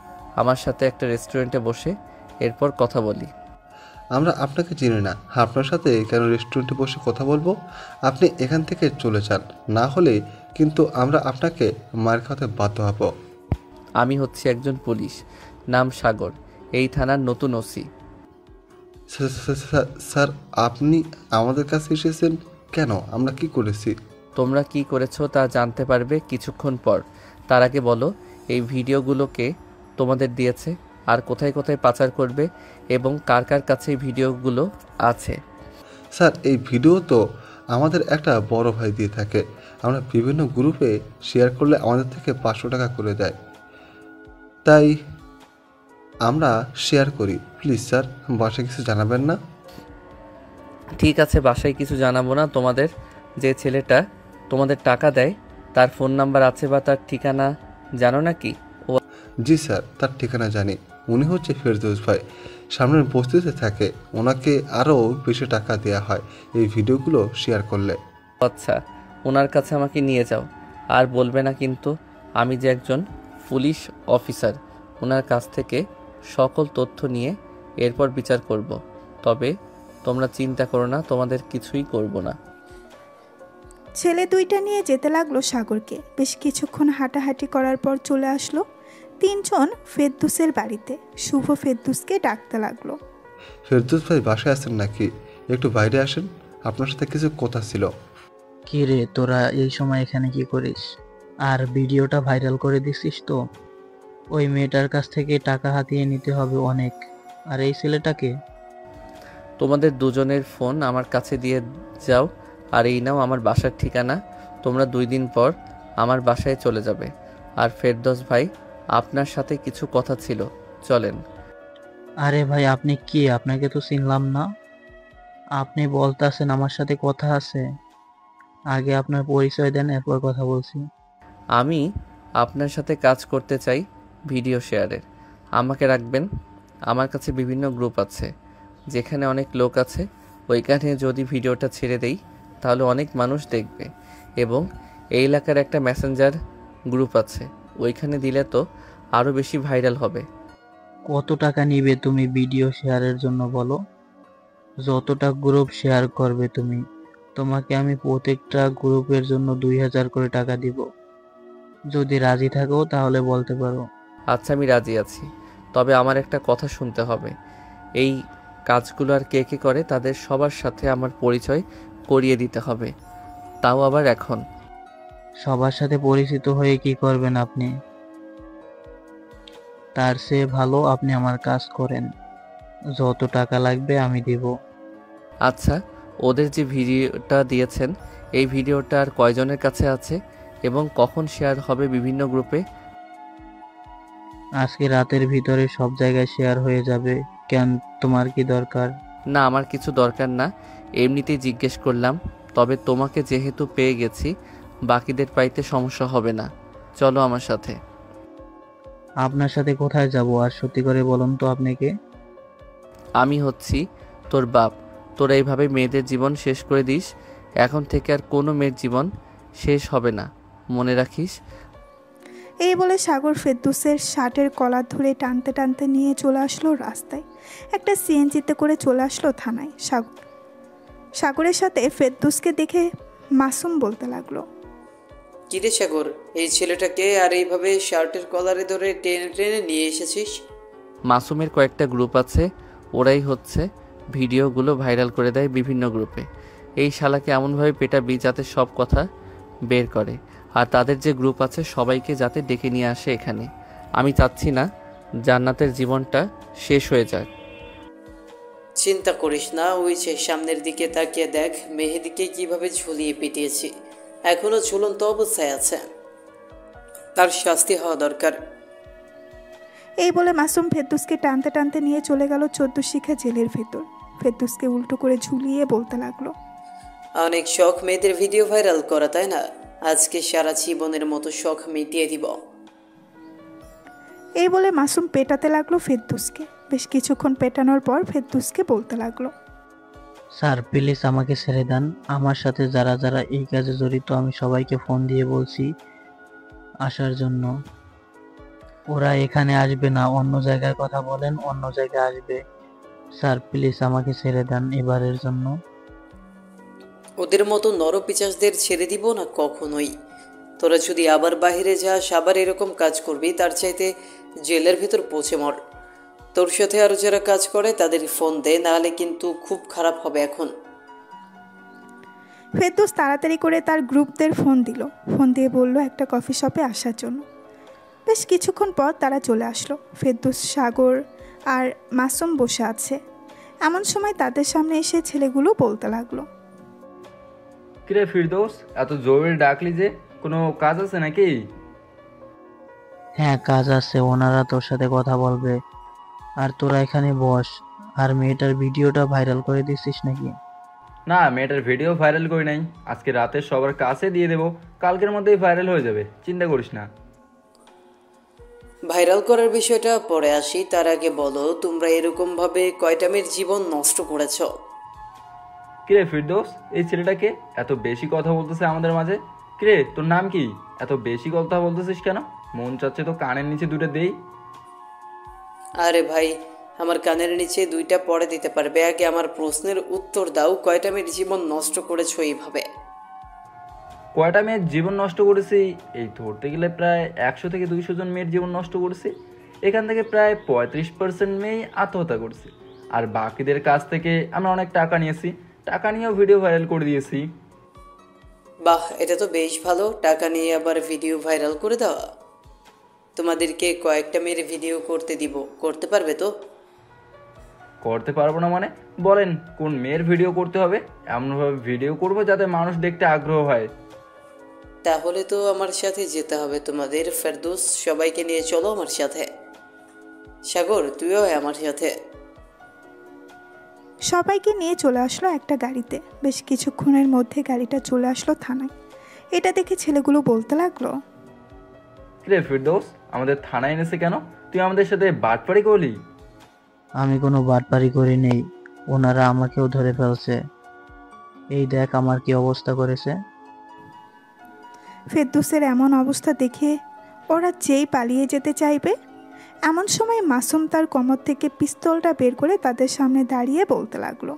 আমার সাথে একটা রেস্টুরেন্টে বসে এরপর কথা বলি। আমরা আপনাকে চিনি না, আপনার সাথে কেন রেস্টুরেন্টে বসে কথা বলবো? আপনি এখান থেকে চলে যান, না হলে কিন্তু আমরা আপনাকে মার খাওয়াতে বাধ্য হব। আমি হচ্ছি একজন পুলিশ, নাম সাগর, এই থানার নতুন ওসি। স্যার, আপনি আমাদের কাছে এসেছেন কেন? আমরা কি করেছি? তোমরা কি করেছো তা জানতে পারবে কিছুক্ষণ পর। তার আগে বলো, এই ভিডিওগুলোকে তোমাদের দিয়েছে, আর কোথায় কোথায় পাচার করবে, এবং কার কার কাছে এই ভিডিওগুলো আছে? স্যার, এই ভিডিও তো আমাদের একটা বড় ভাই দিয়ে থাকে। আমরা বিভিন্ন গ্রুপে শেয়ার করলে আমাদের থেকে 500 টাকা করে দেয়, তাই আমরা শেয়ার করি। প্লিজ স্যার, বাসায় কিছু জানাবেন না? ঠিক আছে, বাসায় কিছু জানাবো না। তোমাদের যে ছেলেটা তোমাদের টাকা দেয় তার ফোন নাম্বার আছে বা তার ঠিকানা জানো নাকি? জি স্যার, তার ঠিকানা জানি। উনি হচ্ছে ফেরদৌস ভাই, সামনের বস্তিতে থাকে। ওনাকে আরও বেশি টাকা দেওয়া হয় এই ভিডিওগুলো শেয়ার করলে। আচ্ছা, ওনার কাছে আমাকে নিয়ে যাও, আর বলবে না কিন্তু আমি যে একজন পুলিশ অফিসার। ওনার কাছ থেকে সকল তথ্য নিয়ে এরপর বিচার করব। তবে তোমরা চিন্তা করো না, তোমাদের কিছুই করব না। ছেলে দুইটা নিয়ে যেতে লাগলো সাগরকে। বেশ কিছুক্ষণ হাঁটাহাঁটি করার পর চলে আসলো 3 জন ফেরদৌসের বাড়িতে। শুভ ফেরদৌসকে ডাকতে লাগলো, ফেরদৌস ভাই বাসায় আছেন নাকি? একটু বাইরে আসেন, আপনার সাথে কিছু কথা ছিল। কি রে, তোরা এই সময় এখানে কি করিস? আর ভিডিওটা ভাইরাল করে দিছিস তো? ওই মেয়েটার কাছ থেকে টাকা হাতিয়ে নিতে হবে অনেক। আর এই ছেলেটাকে? তোমাদের দুজনের ফোন আমার কাছে দিয়ে যাও, আর এই নাও আমার বাসার ঠিকানা। তোমরা 2 দিন পর আমার বাসায় চলে যাবে। আর ফেরদৌস ভাই, আপনার সাথে কিছু কথা ছিল, চলেন। আরে ভাই, আপনি কি? আপনাকে তো চিনলাম না। আপনি বলতেছেন আমার সাথে কথা আছে? আগে আপনার পরিচয় দেন, এরপর কথা বলছি। আমি আপনার সাথে কাজ করতে চাই ভিডিও শেয়ারের। আমাকে রাখবেন। আমার কাছে বিভিন্ন গ্রুপ আছে, যেখানে অনেক লোক আছে। ওইখানে যদি ভিডিওটা ছেড়ে দেই তাহলে অনেক মানুষ দেখবে, এবং এই এলাকার একটা মেসেঞ্জার গ্রুপ আছে, ওইখানে দিলে তো আরও বেশি ভাইরাল হবে। কত টাকা নিবে তুমি ভিডিও শেয়ারের জন্য বলো? যতটা গ্রুপ শেয়ার করবে তুমি, তোমাকে আমি প্রত্যেকটা গ্রুপের জন্য 2000 করে টাকা দিব। যদি রাজি থাকো তাহলে বলতে পারো। আচ্ছা, আমি রাজি আছি, তবে আমার একটা কথা শুনতে হবে। এই কাজগুলো আর কে কে করে তাদের সবার সাথে আমার পরিচয় করিয়ে দিতে হবে, তাও আবার এখন। সবার সাথে পরিচিত হয়ে কি করবেন আপনি? তার চেয়ে ভালো আপনি আমার কাজ করেন, যত টাকা লাগবে আমি দিব। আচ্ছা, ওদের যে ভিডিওটা দিয়েছেন, এই ভিডিওটা আর কয়জনের কাছে আছে এবং কখন শেয়ার হবে বিভিন্ন গ্রুপে? আজকে রাতের ভিতরে সব জায়গায় শেয়ার হয়ে যাবে। কেন, তোমার কি দরকার? না, আমার কিছু দরকার না, এমনিতেই জিজ্ঞেস করলাম। তবে তোমাকে যেহেতু পেয়ে গেছি, বাকিদের পাইতে সমস্যা হবে না। চলো আমার সাথে। আপনার সাথে কোথায় যাব? আর সত্যি করে বলুন তো আপনি কে? আমি হচ্ছি তোর বাপ। তোরা এইভাবে মেয়েদের জীবন শেষ করে দিস। এখন থেকে আর কোনো মেয়ের জীবন শেষ হবে না, মনে রাখিস। এই বলে সাগর ফেরদৌসের শার্টের কলার ধরে টানতে টানতে নিয়ে চলে আসলো রাস্তায়। একটা সিএনজিতে করে চলে আসলো থানায়। সাগরের সাথে ফেরদৌসকে দেখে মাসুম বলতে লাগলো, কিরে সাগর, এই ছেলেটাকে আর এইভাবে শার্টের কলারে ধরে টেনে টেনে নিয়ে এসেছিস? মাসুমের কয়েকটা গ্রুপ আছে, ওরাই হচ্ছে ভিডিওগুলো ভাইরাল করে দেয় বিভিন্ন গ্রুপে। এই শালাকে এমনভাবে পেটাবি যাতে সব কথা বের করে, আর তাদের যে গ্রুপ আছে সবাইকে যাতে ডেকে নিয়ে আসে এখানে। আমি চাচ্ছি না জান্নাতের জীবনটা শেষ হয়ে যাক। চিন্তা করিস না, ওই যে সামনের দিকে তাকিয়ে দেখ, মেহেদিকে কিভাবে ঝুলিয়ে পিটিয়েছি, এখনো ঝুলন্ত অবস্থায় আছে, তার শাস্তি হওয়া দরকার। এই বলে মাসুম ফেরদৌসকে টানতে টানতে নিয়ে চলে গেল 14 শিখা জেলের ভেতর। ফেরদৌসকে উল্টো করে ঝুলিয়ে বলতে লাগলো, অনেক শখ মেয়েদের ভিডিও ভাইরাল করা, তাই না? আজকে সারা জীবনের মতো শখ মিটিয়ে দিব। এই বলে মাসুম পেটাতে লাগলো ফেরদৌসকে। বেশ কিছুক্ষণ পেটানোর পর ফেরদৌসকে বলতে লাগলো, স্যার প্লিজ আমাকে ছেড়ে দেন। আমার সাথে যারা যারা এই কাজে জড়িত আমি সবাইকে ফোন দিয়ে বলছি আসার জন্য। ওরা এখানে আসবে না, অন্য জায়গায় কথা বলেন, অন্য জায়গায় আসবে। স্যার প্লিজ আমাকে ছেড়ে দেন এবারের জন্য। ওদের মতো নরপিচাসদের ছেড়ে দিব না কখনোই। তোরা যদি আবার বাইরে যাস, আবার এরকম কাজ করবি, তার চাইতে জেলের ভেতর পৌঁছে মর। তোর সাথে আরও যারা কাজ করে তাদের ফোন দে, নাহলে কিন্তু খুব খারাপ হবে এখন। ফেরদৌস তাড়াতাড়ি করে তার গ্রুপদের ফোন দিল। ফোন দিয়ে বলল একটা কফি শপে আসার জন্য। বেশ কিছুক্ষণ পর তারা চলে আসলো। ফেরদৌস, সাগর আর মাসুম বসে আছে। এমন সময় তাদের সামনে এসে ছেলেগুলো বলতে লাগলো, কিরে ফিরদৌস, এত জরুরি ডাকলি যে? কোনো কাজ আছে নাকি? হ্যাঁ কাজ আছে, ওনারা তোর সাথে কথা বলবে। আর তোরা এখানে বস। আর মেয়েটার ভিডিওটা ভাইরাল করে দিছিস নাকি? না, মেয়েটার ভিডিও ভাইরাল করি নাই। আজকে রাতে সবার কাছে দিয়ে দেবো, কালকের মধ্যেই ভাইরাল হয়ে যাবে, চিন্তা করিস না। ভাইরাল করার বিষয়টা পরে আসি, তার আগে বলো তোমরা এরকমভাবে কয়টা মেয়ের জীবন নষ্ট করেছ? কিরে ফিরদৌস, এই ছেলেটাকে এত বেশি কথা বলতেছে আমাদের মাঝে? কিরে তোর নাম কি? এত বেশি কথা বলতেছিস কেন? মন চাচ্ছে তো কানের নিচে দুটো দেই। আরে ভাই, আমার কানের নিচে দুইটা পরে দিতে পারবে। আগে আমার প্রশ্নের উত্তর দাও, কয়টা মেয়ের জীবন নষ্ট করেছো এইভাবে? কয়টা মেয়ের জীবন নষ্ট করেছি? এই ধরতে গেলে প্রায় 100 থেকে 200 জন মেয়ের জীবন নষ্ট করেছি। এখান থেকে প্রায় 35% মেয়েই আত্মহত্যা করছে। আর বাকিদের কাছ থেকে আমরা অনেক টাকা নিয়েছি, টাকা নিয়েও ভিডিও ভাইরাল করে দিয়েছি। বাহ, এটা তো বেশ ভালো। টাকা নিয়ে আবার ভিডিও ভাইরাল করে দেওয়া। তোমাদেরকে কয়েকটা মেয়ের ভিডিও করতে দিব, করতে পারবে তো? করতে পারবো না মানে? বলেন কোন মেয়ের ভিডিও করতে হবে? এমনভাবে ভিডিও করবো যাতে মানুষ দেখতে আগ্রহ হয়। তাহলে তো আমার সাথে যেতে হবে তোমাদের। ফেরদৌস, সবাইকে নিয়ে চলো আমার সাথে। সাগর, তুইও আমার সাথে। সবাইকে নিয়ে চলে আসলো একটা গাড়িতে। বেশ কিছুক্ষণের মধ্যে গাড়িটা চলে আসলো থানায়। এটা দেখে ছেলেগুলো বলতে লাগলো, কিরে ফিরদৌস, আমাদের থানায় এনেছে কেন? তুই আমাদের সাথে বাটপাড়ি করলি? আমি কোনো বাটপারি করি নেই, ওনারা আমাকেও ধরে ফেলছে। এই দেখ আমার কি অবস্থা করেছে। ফেরদৌসের এমন অবস্থা দেখে ওরা যেই পালিয়ে যেতে চাইবে, এমন সময় মাসুম তার কোমর থেকে পিস্তলটা বের করে তাদের সামনে দাঁড়িয়ে বলতে লাগলো,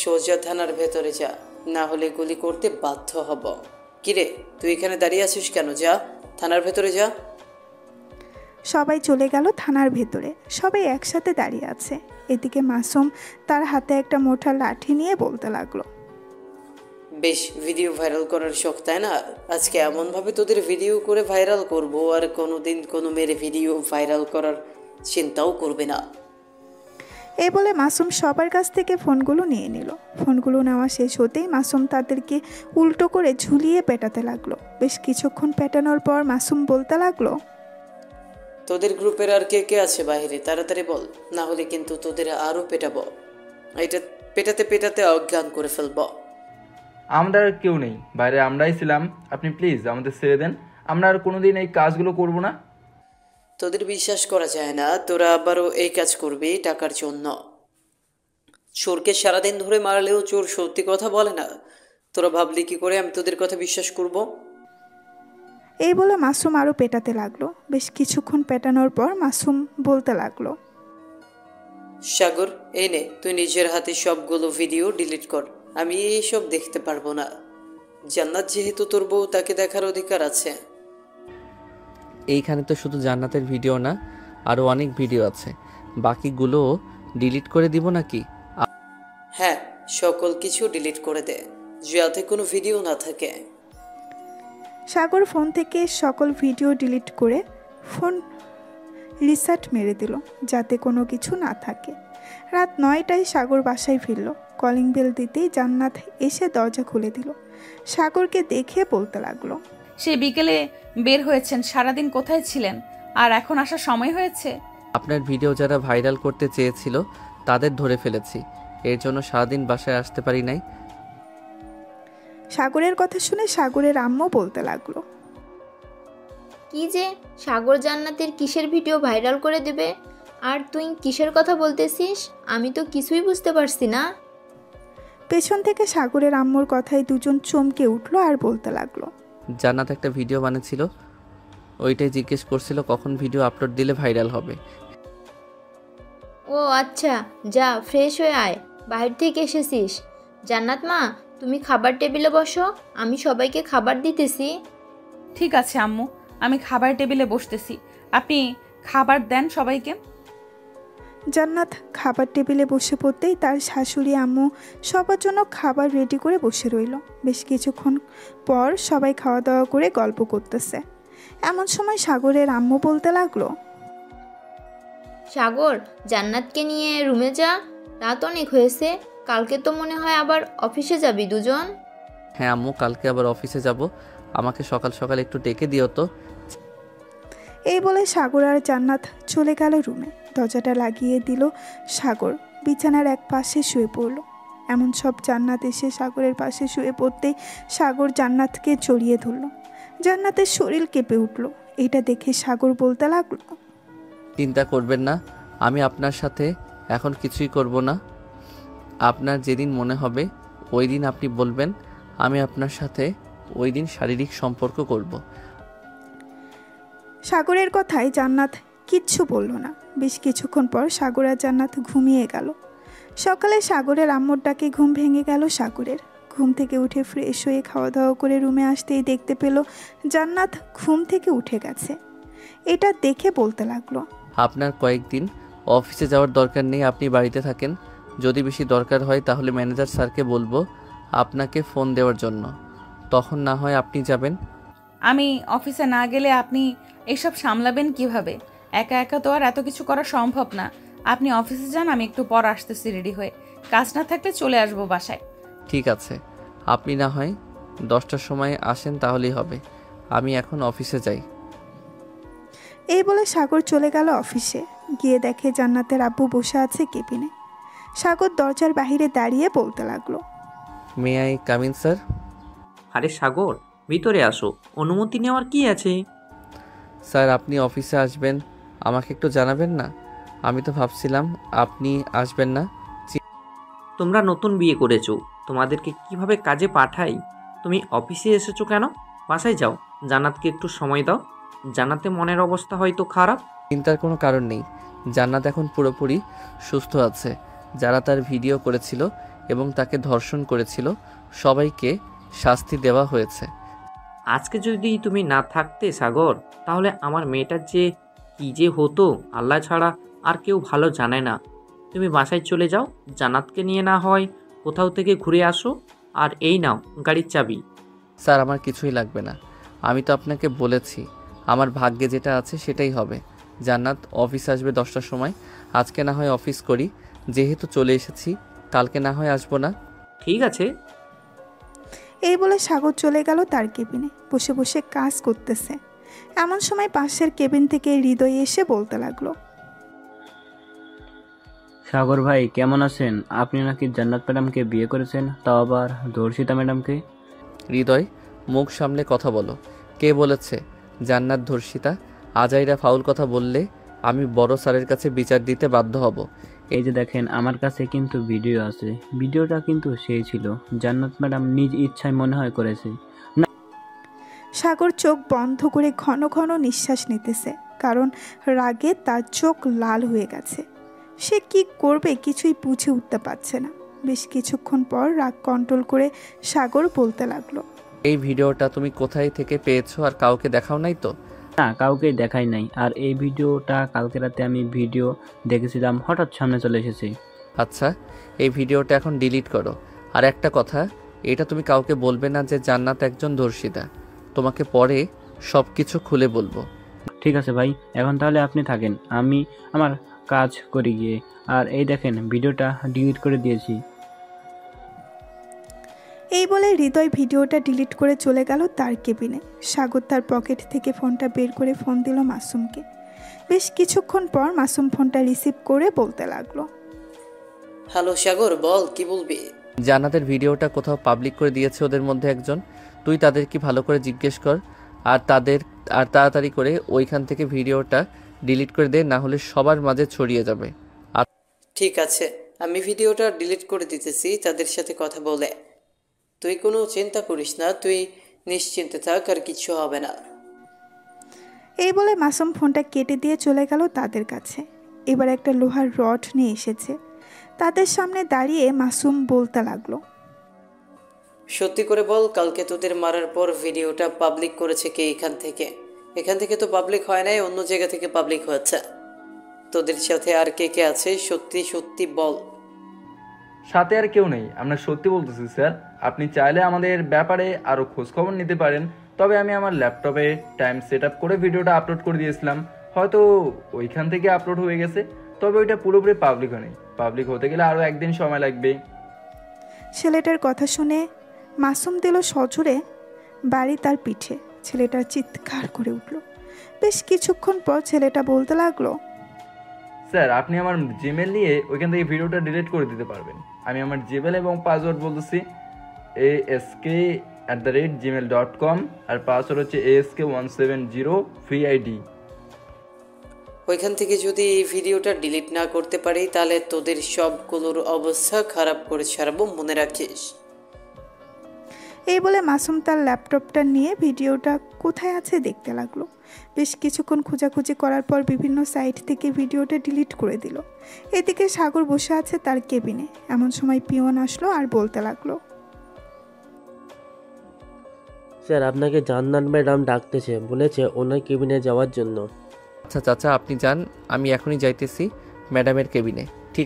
সোজা থানার ভেতরে যা, না হলে গুলি করতে বাধ্য হব। কিরে, তুই এখানে দাঁড়িয়ে আছিস কেন? যা, থানার ভেতরে যা। সবাই চলে গেল থানার ভেতরে। সবাই একসাথে দাঁড়িয়ে আছে। এদিকে মাসুম তার হাতে একটা মোটা লাঠি নিয়ে বলতে লাগলো, বেশ ভিডিও ভাইরাল করার শখ, তাই না? আজকে এমনভাবে তোদের ভিডিও করে ভাইরাল করব, আর কোনোদিন কোনো মেরে ভিডিও ভাইরাল করার চিন্তাও করবে না। এই বলে মাসুম সবার কাছ থেকে ফোনগুলো নিয়ে নিল। ফোনগুলো নেওয়া শেষ হতেই মাসুম তাদেরকে উল্টো করে ঝুলিয়ে পেটাতে লাগলো। বেশ কিছুক্ষণ পেটানোর পর মাসুম বলতে লাগলো, তোদের গ্রুপের আর কে কে আছে বাইরে? তাড়াতাড়ি বল, না হলে কিন্তু তোদের আরও পেটাবো। এটা পেটাতে পেটাতে অজ্ঞান করে ফেলবো। আমাদের আর কেউ নেই, বাইরে আমরাই ছিলাম। আপনি প্লিজ আমাদের ছেড়ে দেন, আমরা আর কোনোদিন এই কাজগুলো করব না। তোদের বিশ্বাস করা যায় না, তোরা আবারও এই কাজ করবি টাকার জন্য। চোরকে সারাদিন ধরে মারলেও চোর সত্যি কথা বলে না। তোরা ভাবলি কি করে আমি তোদের কথা বিশ্বাস করব? এই বলে মাসুম আরও পেটাতে লাগলো। বেশ কিছুক্ষণ পেটানোর পর মাসুম বলতে লাগলো, সাগর, এই নে, তুই নিজের হাতে সবগুলো ভিডিও ডিলিট কর। আমি এইসব দেখতে পারবো না। জান্নাত যেহেতু তোর বউ, তাকে দেখার অধিকার আছে। এইখানে তো শুধু জান্নাতের ভিডিও না, আরও অনেক ভিডিও আছে। বাকিগুলোও ডিলিট করে দিব নাকি? হ্যাঁ, সকল কিছু ডিলিট করে দে, যাতে কোনো ভিডিও না থাকে। সাগর ফোন থেকে সকল ভিডিও ডিলিট করে ফোন রিসেট মেরে দিল, যাতে কোনো কিছু না থাকে। রাত 9টায় সাগর বাসায় ফিরল। কলিং বেল দিতেই জান্নাত এসে দরজা খুলে দিল। সাগরকে দেখে বলতে লাগলো, সে বিকেলে বের হয়েছেন, সারাদিন কোথায় ছিলেন? আর এখন আসার সময় হয়েছে। আপনার ভিডিও যারা ভাইরাল করতে চেয়েছিল তাদের ধরে ফেলেছি, এর জন্য সারাদিন বাসায় আসতে পারি নাই। সাগরের কথা শুনে সাগরের আম্মু বলতে লাগলো, কি যে সাগর জান্নাতের কিসের ভিডিও ভাইরাল করে দেবে? আর তুই কিসের কথা বলতেছিস? আমি তো কিছুই বুঝতে পারছি না। পেছন থেকে সাগরের আম্মুর কথায় দুজন চমকে উঠলো আর বলতে লাগলো, জান্নাত একটা ভিডিও বানিয়েছিল, ওইটাই জিজ্ঞেস করছিল কখন ভিডিও আপলোড দিলে ভাইরাল হবে। ও আচ্ছা, যা ফ্রেশ হয়ে আয়, বাইরে থেকে এসেছিস। জান্নাত মা, তুমি খাবার টেবিলে বসো, আমি সবাইকে খাবার দিতেছি। ঠিক আছে আম্মু, আমি খাবার টেবিলে বসতেছি, আপনি খাবার দেন সবাইকে। জান্নাত খাবার টেবিলে বসে পড়তেই তার শাশুড়ি আম্মু সবার জন্য খাবার রেডি করে বসে রইল। বেশ কিছুক্ষণ পর সবাই খাওয়া দাওয়া করে গল্প করতেছে। এমন সময় সাগরের আম্মু বলতে লাগলো, সাগর, জান্নাতকে নিয়ে রুমে যা, রাত অনেক হয়েছে। কালকে তো মনে হয় আবার অফিসে যাবি দুজন। হ্যাঁ আম্মু, কালকে আবার অফিসে যাব, আমাকে সকাল সকাল একটু ডেকে দিও তো। এই বলে সাগর আর জান্নাত চলে গেল রুমে। দরজাটা লাগিয়ে দিল সাগর। বিছানার এক পাশে শুয়ে পড়ল। এমন সব জান্নাত এসে সাগরের পাশে শুয়ে পড়তেই সাগর জান্নাতকে জড়িয়ে ধরল। জান্নাতের শরীর কেঁপে উঠল। এটা দেখে সাগর বলতে লাগলো, চিন্তা করবেন না, আমি আপনার সাথে এখন কিছুই করব না। আপনার যেদিন মনে হবে ওই দিন আপনি বলবেন, আমি আপনার সাথে ওই দিন শারীরিক সম্পর্ক করব। সাগরের কথায় জান্নাত কিচ্ছু বলল না। বেশ কিছুক্ষণ পর সাগর আর জান্নাত ঘুমিয়ে গেল। সকালে সাগরের আম্মুর ডাকে ঘুম ভেঙে গেল সাগরের। ঘুম থেকে উঠে ফ্রেশ হয়ে খাওয়া দাওয়া করে রুমে আসতেই দেখতে পেল জান্নাত ঘুম থেকে উঠে গেছে। এটা দেখে বলতে লাগলো, আপনার কয়েকদিন অফিসে যাওয়ার দরকার নেই, আপনি বাড়িতে থাকেন। যদি বেশি দরকার হয় তাহলে ম্যানেজার স্যারকে বলবো আপনাকে ফোন দেওয়ার জন্য, তখন না হয় আপনি যাবেন। আমি অফিসে না গেলে আপনি এসব সামলাবেন কিভাবে? একা একা তো আর এত কিছু করা সম্ভব না। আপনি অফিসে যান, আমি একটু পর আসতেছি রেডি হয়ে। কাজ না থাকলে চলে আসবো বাসায়। ঠিক আছে, আপনি না হয় 10টার সময় আসেন, তাহলেই হবে। আমি এখন অফিসে যাই। এই বলে সাগর চলে গেল অফিসে। গিয়ে দেখে জান্নাতের আব্বু বসে আছে কেবিনে। সাগর দরজার বাহিরে দাঁড়িয়ে বলতে লাগলো, মে আই কামিন স্যার? আরে সাগর, ভিতরে আসো, অনুমতি নেওয়ার কি আছে? স্যার আপনি অফিসে আসবেন, আমাকে একটু জানাবেন না? আমি তো ভাবছিলাম আপনি আসবেন না। তোমরা নতুন বিয়ে করেছো, তোমাদেরকে কিভাবে কাজে পাঠাই? তুমি অফিসে এসেছো কেন? বাসায় যাও, জান্নাতকে একটু সময় দাও। জান্নাতে মনের অবস্থা হয়তো খারাপ। চিন্তার কোনো কারণ নেই, জান্নাত এখন পুরোপুরি সুস্থ আছে। যারা তার ভিডিও করেছিল এবং তাকে ধর্ষণ করেছিল সবাইকে শাস্তি দেওয়া হয়েছে। আজকে যদি তুমি না থাকতে সাগর, তাহলে আমার মেয়েটার যে কী যে হতো আল্লাহ ছাড়া আর কেউ ভালো জানে না। তুমি বাসায় চলে যাও, জান্নাতকে নিয়ে না হয় কোথাও থেকে ঘুরে আসো। আর এই নাও গাড়ির চাবি। স্যার আমার কিছুই লাগবে না, আমি তো আপনাকে বলেছি আমার ভাগ্যে যেটা আছে সেটাই হবে। জান্নাত অফিস আসবে 10টার সময়, আজকে না হয় অফিস করি, যেহেতু চলে এসেছি কালকে না হয় আসবো না। ঠিক আছে। এই বলে সাগর চলে গেল তার কেবিনে, বসে বসে কাজ করতেছে। এমন সময় পাশের কেবিন থেকে হৃদয় এসে বলতে লাগলো, সাগর ভাই কেমন আছেন? আপনি নাকি জান্নাত ম্যাডামকে বিয়ে করেছেন, তাও আবার ধর্ষিতা ম্যাডামকে। হৃদয় মুখ সামলে কথা বলো, কে বলেছে জান্নাত ধর্ষিতা? আজাইরা ফাউল কথা বললে আমি বড় স্যারের কাছে বিচার দিতে বাধ্য হব। এই যে দেখেন, আমার কাছে কিন্তু ভিডিও আছে। ভিডিওটা কিন্তু সেই ছিল, জান্নাত ম্যাডাম নিজ ইচ্ছায় মনে হয় করেছে। সাগর চোখ বন্ধ করে ঘন ঘন নিঃশ্বাস নিতেছে, কারণ রাগে তার চোখ লাল হয়ে গেছে। সে কি করবে কিছুই বুঝে উঠতে পারছে না। বেশ কিছুক্ষণ পর রাগ কন্ট্রোল করে সাগর বলতে লাগলো, এই ভিডিওটা তুমি কোথায় থেকে পেয়েছো আর কাউকে দেখাও নাই তো? না, কাউকে দেখাই নাই। আর এই ভিডিওটা কালকে রাতে আমি ভিডিও দেখেছিলাম, হঠাৎ সামনে চলে এসেছে। আচ্ছা, এই ভিডিওটা এখন ডিলিট করো। আর একটা কথা, এটা তুমি কাউকে বলবে না যে জান্নাত একজন ধর্ষিতা। তোমাকে পরে সব কিছু খুলে বলবো। ঠিক আছে ভাই, এখন তাহলে আপনি থাকেন, আমি আমার কাজ করি গিয়ে। আর এই দেখেন, ভিডিওটা ডিলিট করে দিয়েছি। এই বলে হৃদয় ভিডিওটা ডিলিট করে চলে গেল তার কেবিনে। সাগর তার পকেট থেকে ফোনটা বের করে ফোন দিল মাসুমকে। বেশ কিছুক্ষণ পর মাসুম ফোনটা রিসিভ করে বলতে লাগলো, হ্যালো সাগর, বল কি বলবি? জান্নাতের ভিডিওটা কোথাও পাবলিক করে দিয়েছে ওদের মধ্যে একজন। তুই তাদের কি ভালো করে জিজ্ঞেস কর আর তাড়াতাড়ি করে ওইখান থেকে ভিডিওটা ডিলিট করে দে, না হলে সবার মাঝে ছড়িয়ে যাবে। আর ঠিক আছে, আমি ভিডিওটা ডিলিট করে দিতেছি তাদের সাথে কথা বলে। তুই কোনো চিন্তা করিস না, তুই নিশ্চিন্তে থাক, আর কিছু হবে না। এই বলে মাসুম ফোনটা কেটে দিয়ে চলে গেল তাদের কাছে। এবার একটা লোহার রড নিয়ে এসেছে। তাদের সামনে দাঁড়িয়ে মাসুম বলতে লাগলো, সত্যি করে বল, কালকে তোদের মারার পর ভিডিওটা পাবলিক করেছে কে? এখান থেকে তো পাবলিক হয় নাই, অন্য জায়গা থেকে পাবলিক হয়েছে। তোদের সাথে আর কে কে আছে? সত্যি সত্যি বল। সাথে আর কেউ নেই, আমরা সত্যি বলতেছি স্যার। আপনি চাইলে আমাদের ব্যাপারে আরও খোঁজখবর নিতে পারেন। তবে আমি আমার ল্যাপটপে টাইম সেট আপ করে ভিডিওটা আপলোড করে দিয়েছিলাম, হয়তো ওইখান থেকে আপলোড হয়ে গেছে। তবে ওইটা পুরোপুরি পাবলিক হয়নি, পাবলিক হতে গেলে আরও একদিন সময় লাগবে। ছেলেটার কথা শুনে মাসুম দিল সজোরে বাড়ি তার পিঠে। ছেলেটা চিৎকার করে উঠল। বেশ কিছুক্ষণ পর ছেলেটা বলতে লাগলো, স্যার আপনি আমার জিমেল নিয়ে ওইখান থেকে ভিডিওটা ডিলিট করে দিতে পারবেন। আমি আমার জিমেল এবং পাসওয়ার্ড বলতেছি ask@gmail.com, আর পাসওয়ার্ড হচ্ছে ask170 VID। ওইখান থেকে যদি এই ভিডিওটা ডিলিট না করতে পারি তাহলে তোদের সবগুলোর অবস্থা খারাপ করে ছাড়বো, মনে রাখিস। এই বলে মাসুম তার ল্যাপটপটা নিয়ে ভিডিওটা কোথায় আছে দেখতে লাগলো। বেশ কিছুক্ষণ খোঁজাখুঁজি করার পর বিভিন্ন সাইট থেকে ভিডিওটা ডিলিট করে দিল। এদিকে সাগর বসে আছে তার কেবিনে। এমন সময় পিয়ন আসলো আর বলতে লাগলো, স্যার আপনাকে জান্নাত ম্যাডাম ডাকতেছে, বলেছে ওনার কেবিনে যাওয়ার জন্য। আচ্ছা চাচা, আপনি যান, আমি এখনই যাইতেছি ম্যাডামের কেবিনে। ঠিক।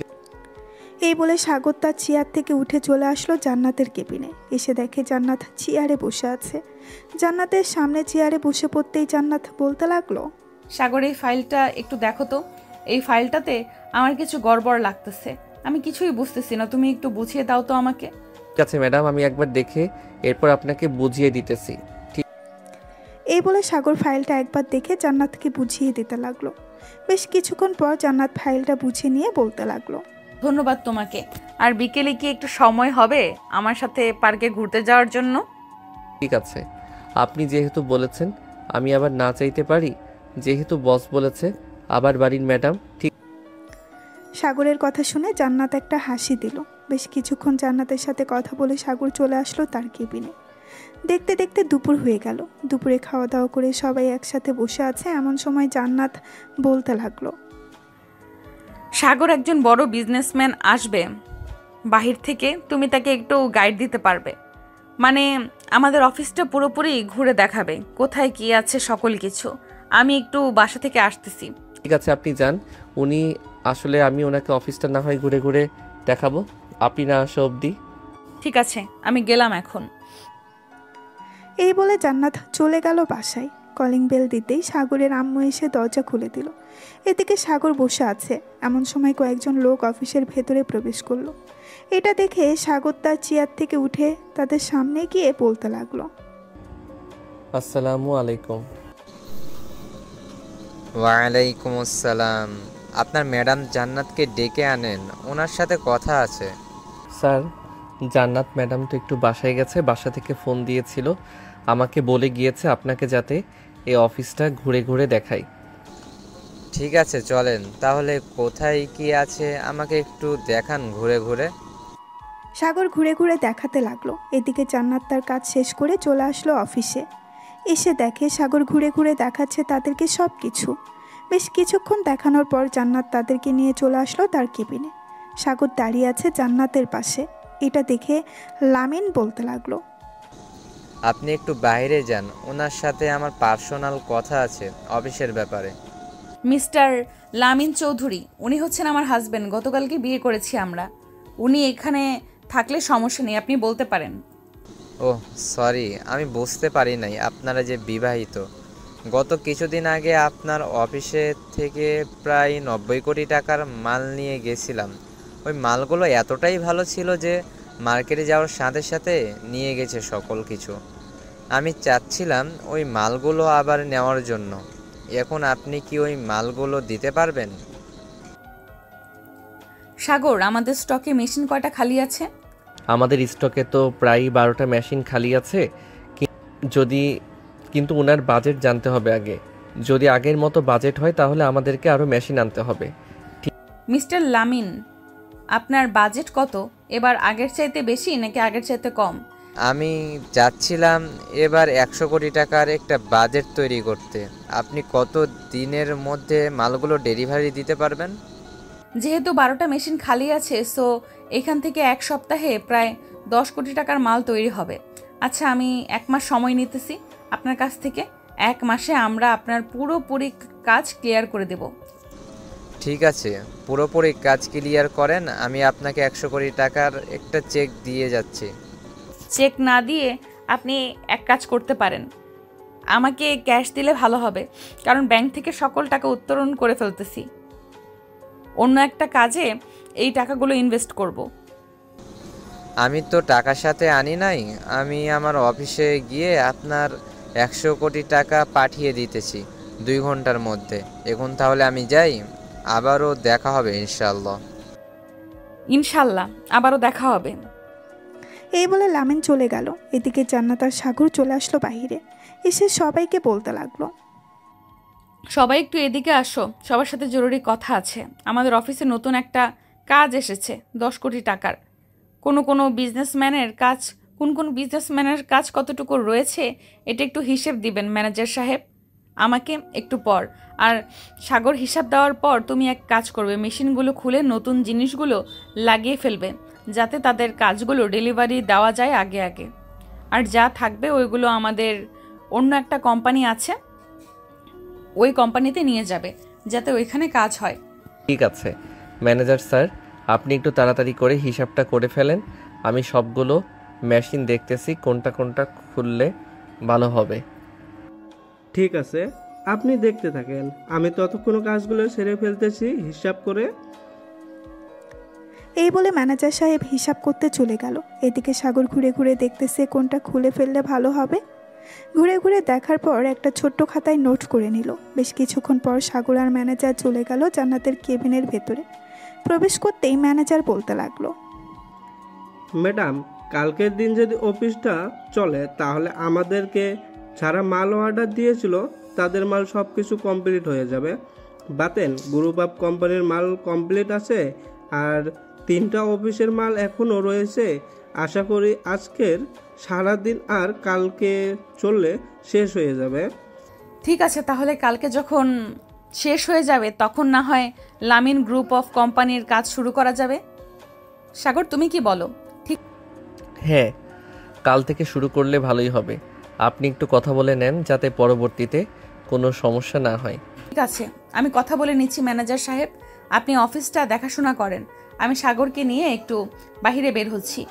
এই বলে সাগর তার চেয়ার থেকে উঠে চলে আসলো জান্নাতের কেবিনে। এসে দেখে জান্নাত চেয়ারে বসে আছে। জান্নাতের সামনে চেয়ারে বসে পড়তেই জান্নাত বলতে লাগলো, সাগর এই ফাইলটা একটু দেখো তো। এই ফাইলটাতে আমার কিছু গড়বড় লাগতেছে, আমি কিছুই বুঝতেছি না, তুমি একটু বুঝিয়ে দাও তো আমাকে। ঠিক আছে ম্যাডাম, আমি একবার দেখে এরপর আপনাকে বুঝিয়ে দিতেছি। ঠিক। এই বলে সাগর ফাইলটা একবার দেখে জান্নাতকে বুঝিয়ে দিতে লাগলো। বেশ কিছুক্ষণ পর জান্নাত ফাইলটা বুঝে নিয়ে বলতে লাগলো, ধন্যবাদ তোমাকে। আর বিকেলে কি একটু সময় হবে আমার সাথে পার্কে ঘুরতে যাওয়ার জন্য? ঠিক আছে, আপনি যেহেতু বলেছেন আমি আবার না চাইতে পারি? যেহেতু বস বলেছে, আবার বাড়ির ম্যাডাম। ঠিক। সাগরের কথা শুনে জান্নাত একটা হাসি দিল। বেশ কিছুক্ষণ জান্নাতের সাথে কথা বলে সাগর চলে আসলো তার কেবিনে। দেখতে দেখতে দুপুর হয়ে গেল। দুপুরে খাওয়া দাওয়া করে সবাই একসাথে বসে আছে, এমন সময় জান্নাত বলতে লাগলো, সাগর একজন বড় বিজনেসম্যান আসবে বাহির থেকে, তুমি তাকে একটু গাইড দিতে পারবে? মানে আমাদের অফিসটা পুরোপুরি ঘুরে দেখাবে, কোথায় কি আছে সকল কিছু। আমি একটু বাসা থেকে আসতেছি। ঠিক আছে, আপনি যান। উনি আসলে আমি ওনাকে অফিসটা না হয় ঘুরে ঘুরে দেখাবো, আপনি না আসা অবধি। ঠিক আছে, আমি গেলাম এখন। এই বলে জান্নাত চলে গেল বাসায়। কলিং বেল দিতেই সাগরের আম্মু এসে দরজা খুলে দিল। এদিকে সাগর বসে আছে, এমন সময় কয়েকজন লোক অফিসের ভেতরে প্রবেশ করলো। এটা দেখে সাগর তার চেয়ার থেকে উঠে তাদের সামনে গিয়ে বলতে লাগলো, আসসালামু আলাইকুম। ওয়ালাইকুম আসসালাম। আপনার ম্যাডাম জান্নাতকে ডেকে আনেন, ওনার সাথে কথা আছে। স্যার, জান্নাত ম্যাডাম তো একটু বাসায় গেছে, বাসা থেকে ফোন দিয়েছিল, আমাকে বলে গিয়েছে আপনাকে যাতে এই অফিসটা ঘুরে ঘুরে দেখাই। ঠিক আছে, চলেন তাহলে। কোথায় কি আছে আমাকে একটু দেখান ঘুরে ঘুরে। সাগর ঘুরে ঘুরে দেখাতে লাগলো। এদিকে জান্নাত তার কাজ শেষ করে চলে আসলো অফিসে। এসে দেখে সাগর ঘুরে ঘুরে দেখাচ্ছে তাদেরকে সব কিছু। বেশ কিছুক্ষণ দেখানোর পর জান্নাত তাদেরকে নিয়ে চলে আসলো তার কেবিনে। সাগর দাঁড়িয়ে আছে জান্নাতের পাশে। এটা দেখে লামিন বলতে লাগলো, আপনি একটু বাইরে যান, ওনার সাথে আমার পার্সোনাল কথা আছে অফিসের ব্যাপারে। মিস্টার লামিন চৌধুরী, উনি হচ্ছেন আমার হাজবেন্ড, গতকালকে বিয়ে করেছি আমরা। উনি এখানে থাকলে সমস্যা নেই, আপনি বলতে পারেন। ওহ সরি, আমি বুঝতে পারি নাই আপনারা যে বিবাহিত। গত কিছুদিন আগে আপনার অফিসে থেকে প্রায় 90 কোটি টাকার মাল নিয়ে গেছিলাম। ওই মালগুলো এতটাই ভালো ছিল যে মার্কেটে যাওয়ার সাথে সাথে নিয়ে গেছে সকল কিছু। আমি চাচ্ছিলাম ওই মালগুলো আবার নেওয়ার জন্য। এখন আপনি কি ওই মালগুলো দিতে পারবেন? সাগর, আমাদের স্টকে মেশিন কয়টা খালি আছে? আমাদের স্টকে তো প্রায় 12টা মেশিন খালি আছে। কিন্তু ওনার বাজেট জানতে হবে আগে। যদি আগের মতো বাজেট হয় তাহলে আমাদেরকে আরও মেশিন আনতে হবে। মিস্টার লামিন, আপনার বাজেট কত? এবার আগের চাইতে বেশি নাকি আগের চাইতে কম? আমি চাচ্ছিলাম এবার 100 কোটি টাকার একটা বাজেট তৈরি করতে। আপনি কত দিনের মধ্যে মালগুলো ডেলিভারি দিতে পারবেন? যেহেতু 12টা মেশিন খালি আছে, সো এখান থেকে 1 সপ্তাহে প্রায় 10 কোটি টাকার মাল তৈরি হবে। আচ্ছা, আমি 1 মাস সময় নিতেছি আপনার কাছ থেকে। 1 মাসে আমরা আপনার পুরোপুরি কাজ ক্লিয়ার করে দেব। ঠিক আছে, পুরোপুরি কাজ ক্লিয়ার করেন, আমি আপনাকে 100 কোটি টাকার একটা চেক দিয়ে যাচ্ছি। চেক না দিয়ে আপনি এক কাজ করতে পারেন, আমাকে ক্যাশ দিলে ভালো হবে, কারণ ব্যাংক থেকে সকল টাকা উত্তোলন করে ফেলতেছি। অন্য একটা কাজে এই টাকাগুলো ইনভেস্ট করব। আমি তো টাকার সাথে আনি নাই, আমি আমার অফিসে গিয়ে আপনার 100 কোটি টাকা পাঠিয়ে দিতেছি 2 ঘন্টার মধ্যে। এখন তাহলে আমি যাই, আবারও দেখা হবে ইনশাল্লাহ। ইনশাল্লাহ আবারও দেখা হবে। এই বলে লামিন চলে গেল। এদিকে জান্নাত আর সাগর চলে আসলো বাহিরে। এসে সবাইকে বলতে লাগলো, সবাই একটু এদিকে আসো, সবার সাথে জরুরি কথা আছে। আমাদের অফিসে নতুন একটা কাজ এসেছে 10 কোটি টাকার। কোন বিজনেসম্যানের কাজ কতটুকু রয়েছে এটা একটু হিসেব দিবেন ম্যানেজার সাহেব আমাকে একটু পর। আর সাগর হিসাব দেওয়ার পর তুমি এক কাজ করবে, মেশিনগুলো খুলে নতুন জিনিসগুলো লাগিয়ে ফেলবে, যাতে তাদের কাজগুলো ডেলিভারি দেওয়া যায় আগে আগে। আর যা থাকবে ওইগুলো আমাদের অন্য একটা কোম্পানি আছে, ওই কোম্পানিতে নিয়ে যাবে, যাতে ওইখানে কাজ হয়। ঠিক আছে ম্যানেজার স্যার, আপনি একটু তাড়াতাড়ি করে হিসাবটা করে ফেলেন। আমি সবগুলো মেশিন দেখতেছি কোনটা কোনটা খুললে ভালো হবে। ঠিক আছে, আপনি দেখতে থাকেন, আমি ততক্ষণ কাজগুলো সেরে ফেলতেছি হিসাব করে। এই বলে ম্যানেজার সাহেব হিসাব করতে চলে গেল। এদিকে সাগর ঘুরে ঘুরে দেখতেছে কোনটা খুলে ফেললে ভালো হবে। ঘুরে ঘুরে দেখার পর একটা ছোট্ট খাতায় নোট করে নিল। বেশ কিছুক্ষণ পর সাগর আর ম্যানেজার চলে গেল জান্নাতের কেবিনের ভেতরে। প্রবেশ করতেই ম্যানেজার বলতে লাগলো, ম্যাডাম, কালকের দিন যদি অফিসটা চলে তাহলে আমাদেরকে যারা মাল অর্ডার দিয়েছিল তাদের মাল সব কিছু কমপ্লিট হয়ে যাবে। বাতেন গ্রুপ অফ কোম্পানির মাল কমপ্লিট আছে, আর 3টা অফিসের মাল এখনও রয়েছে। আশা করি আজকের সারাদিন আর কালকে চললে শেষ হয়ে যাবে। ঠিক আছে, তাহলে কালকে যখন শেষ হয়ে যাবে তখন না হয় লামিন গ্রুপ অফ কোম্পানির কাজ শুরু করা যাবে। সাগর, তুমি কি বলো? ঠিক। হ্যাঁ, কাল থেকে শুরু করলে ভালোই হবে। আপনি একটু কথা বলে নেন যাতে পরবর্তীতে কোনো সমস্যা না হয়। ঠিক আছে, আমি কথা বলে নিচ্ছি ম্যানেজার সাহেব। আপনি অফিসটা দেখাশোনা করেন, আমি সাগরকে নিয়ে একটু বাইরে বের হচ্ছি।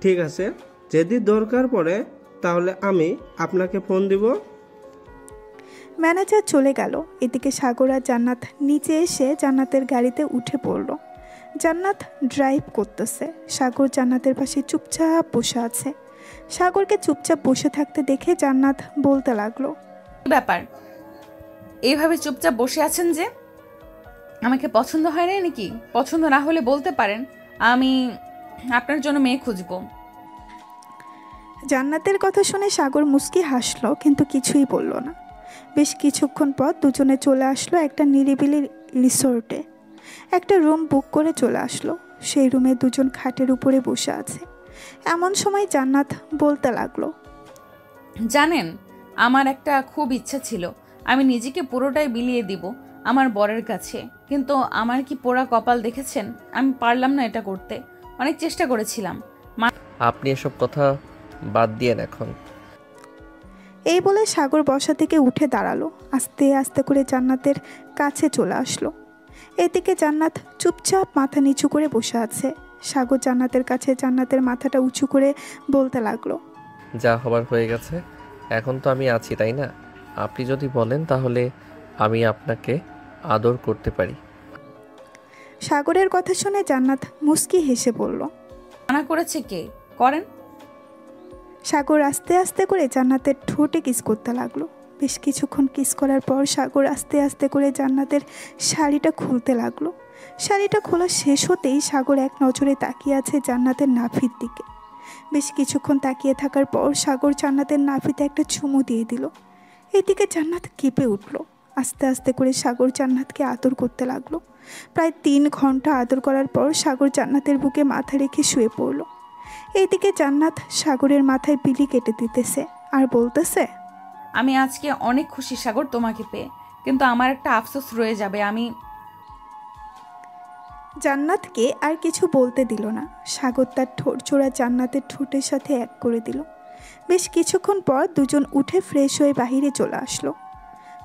ঠিক আছে, যদি দরকার পড়ে তাহলে আমি আপনাকে ফোন দিব। ম্যানেজার চলে গেল। এদিকে সাগর আর জান্নাত নিচে এসে জান্নাতের গাড়িতে উঠে পড়ল। জান্নাত ড্রাইভ করতেছে, সাগর জান্নাতের পাশে চুপচাপ বসে আছে। সাগরকে চুপচাপ বসে থাকতে দেখে জান্নাত বলতে লাগলো, কি ব্যাপার, এইভাবে চুপচাপ বসে আছেন যে? আমাকে পছন্দ হয় না নাকি? পছন্দ না হলে বলতে পারেন, আমি আপনার জন্য মেয়ে খুঁজবো। জান্নাতের কথা শুনে সাগর মুচকি হাসলো, কিন্তু কিছুই বলল না। বেশ কিছুক্ষণ পর দুজনে চলে আসলো একটা নিরিবিলি রিসোর্টে। একটা রুম বুক করে চলে আসলো। সেই রুমে দুজন খাটের উপরে বসে আছে। এমন সময় জান্নাত বলতে লাগলো, জানেন, আমার একটা খুব ইচ্ছা ছিল আমি নিজেকে পুরোটাই বিলিয়ে দিব আমার বরের কাছে, কিন্তু আমার কি পোড়া কপাল দেখেছেন, আমি পারলাম না এটা করতে। অনেক চেষ্টা করেছিলাম। আপনি এসব কথা বাদ দিয়েন এখন। এই বলে সাগর বসা থেকে উঠে দাঁড়ালো, আস্তে আস্তে করে জান্নাতের কাছে চলে আসলো। এদিকে জান্নাত চুপচাপ মাথা নিচু করে বসে আছে। সাগর জান্নাতের কাছে জান্নাতের মাথাটা উঁচু করে বলতে লাগলো, যা হবার হয়ে গেছে, এখন তো আমি আছি, তাই না? আপনি যদি বলেন তাহলে আমি আপনাকে আদর করতে পারি। সাগরের কথা শুনে জান্নাত মুস্কি হেসে বলল, মানা করেছে কে? করেন। সাগর আস্তে আস্তে করে জান্নাতের ঠোঁটে কিস করতে লাগলো। বেশ কিছুক্ষণ কিস করার পর সাগর আস্তে আস্তে করে জান্নাতের শাড়িটা খুলতে লাগলো। শাড়িটা খোলা শেষ হতেই সাগর এক নজরে তাকিয়ে আছে জান্নাতের নাভির দিকে। বেশ কিছুক্ষণ তাকিয়ে থাকার পর সাগর জান্নাতের নাভিতে একটা চুমু দিয়ে দিল। এদিকে জান্নাত কেঁপে উঠল। আস্তে আস্তে করে সাগর জান্নাতকে আদর করতে লাগলো। প্রায় 3 ঘন্টা আদর করার পর সাগর জান্নাতের বুকে মাথা রেখে শুয়ে পড়ল। এইদিকে জান্নাত সাগরের মাথায় বিলি কেটে দিতেছে আর বলতেছে, আমি আজকে অনেক খুশি সাগর তোমাকে পেয়ে, কিন্তু আমার একটা আফসোস রয়ে যাবে। আমি জান্নাতকে আর কিছু বলতে দিল না। সাগর তার ঠোঁট জোড়া জান্নাতের ঠোঁটের সাথে এক করে দিল। বেশ কিছুক্ষণ পর দুজন উঠে ফ্রেশ হয়ে বাহিরে চলে আসলো।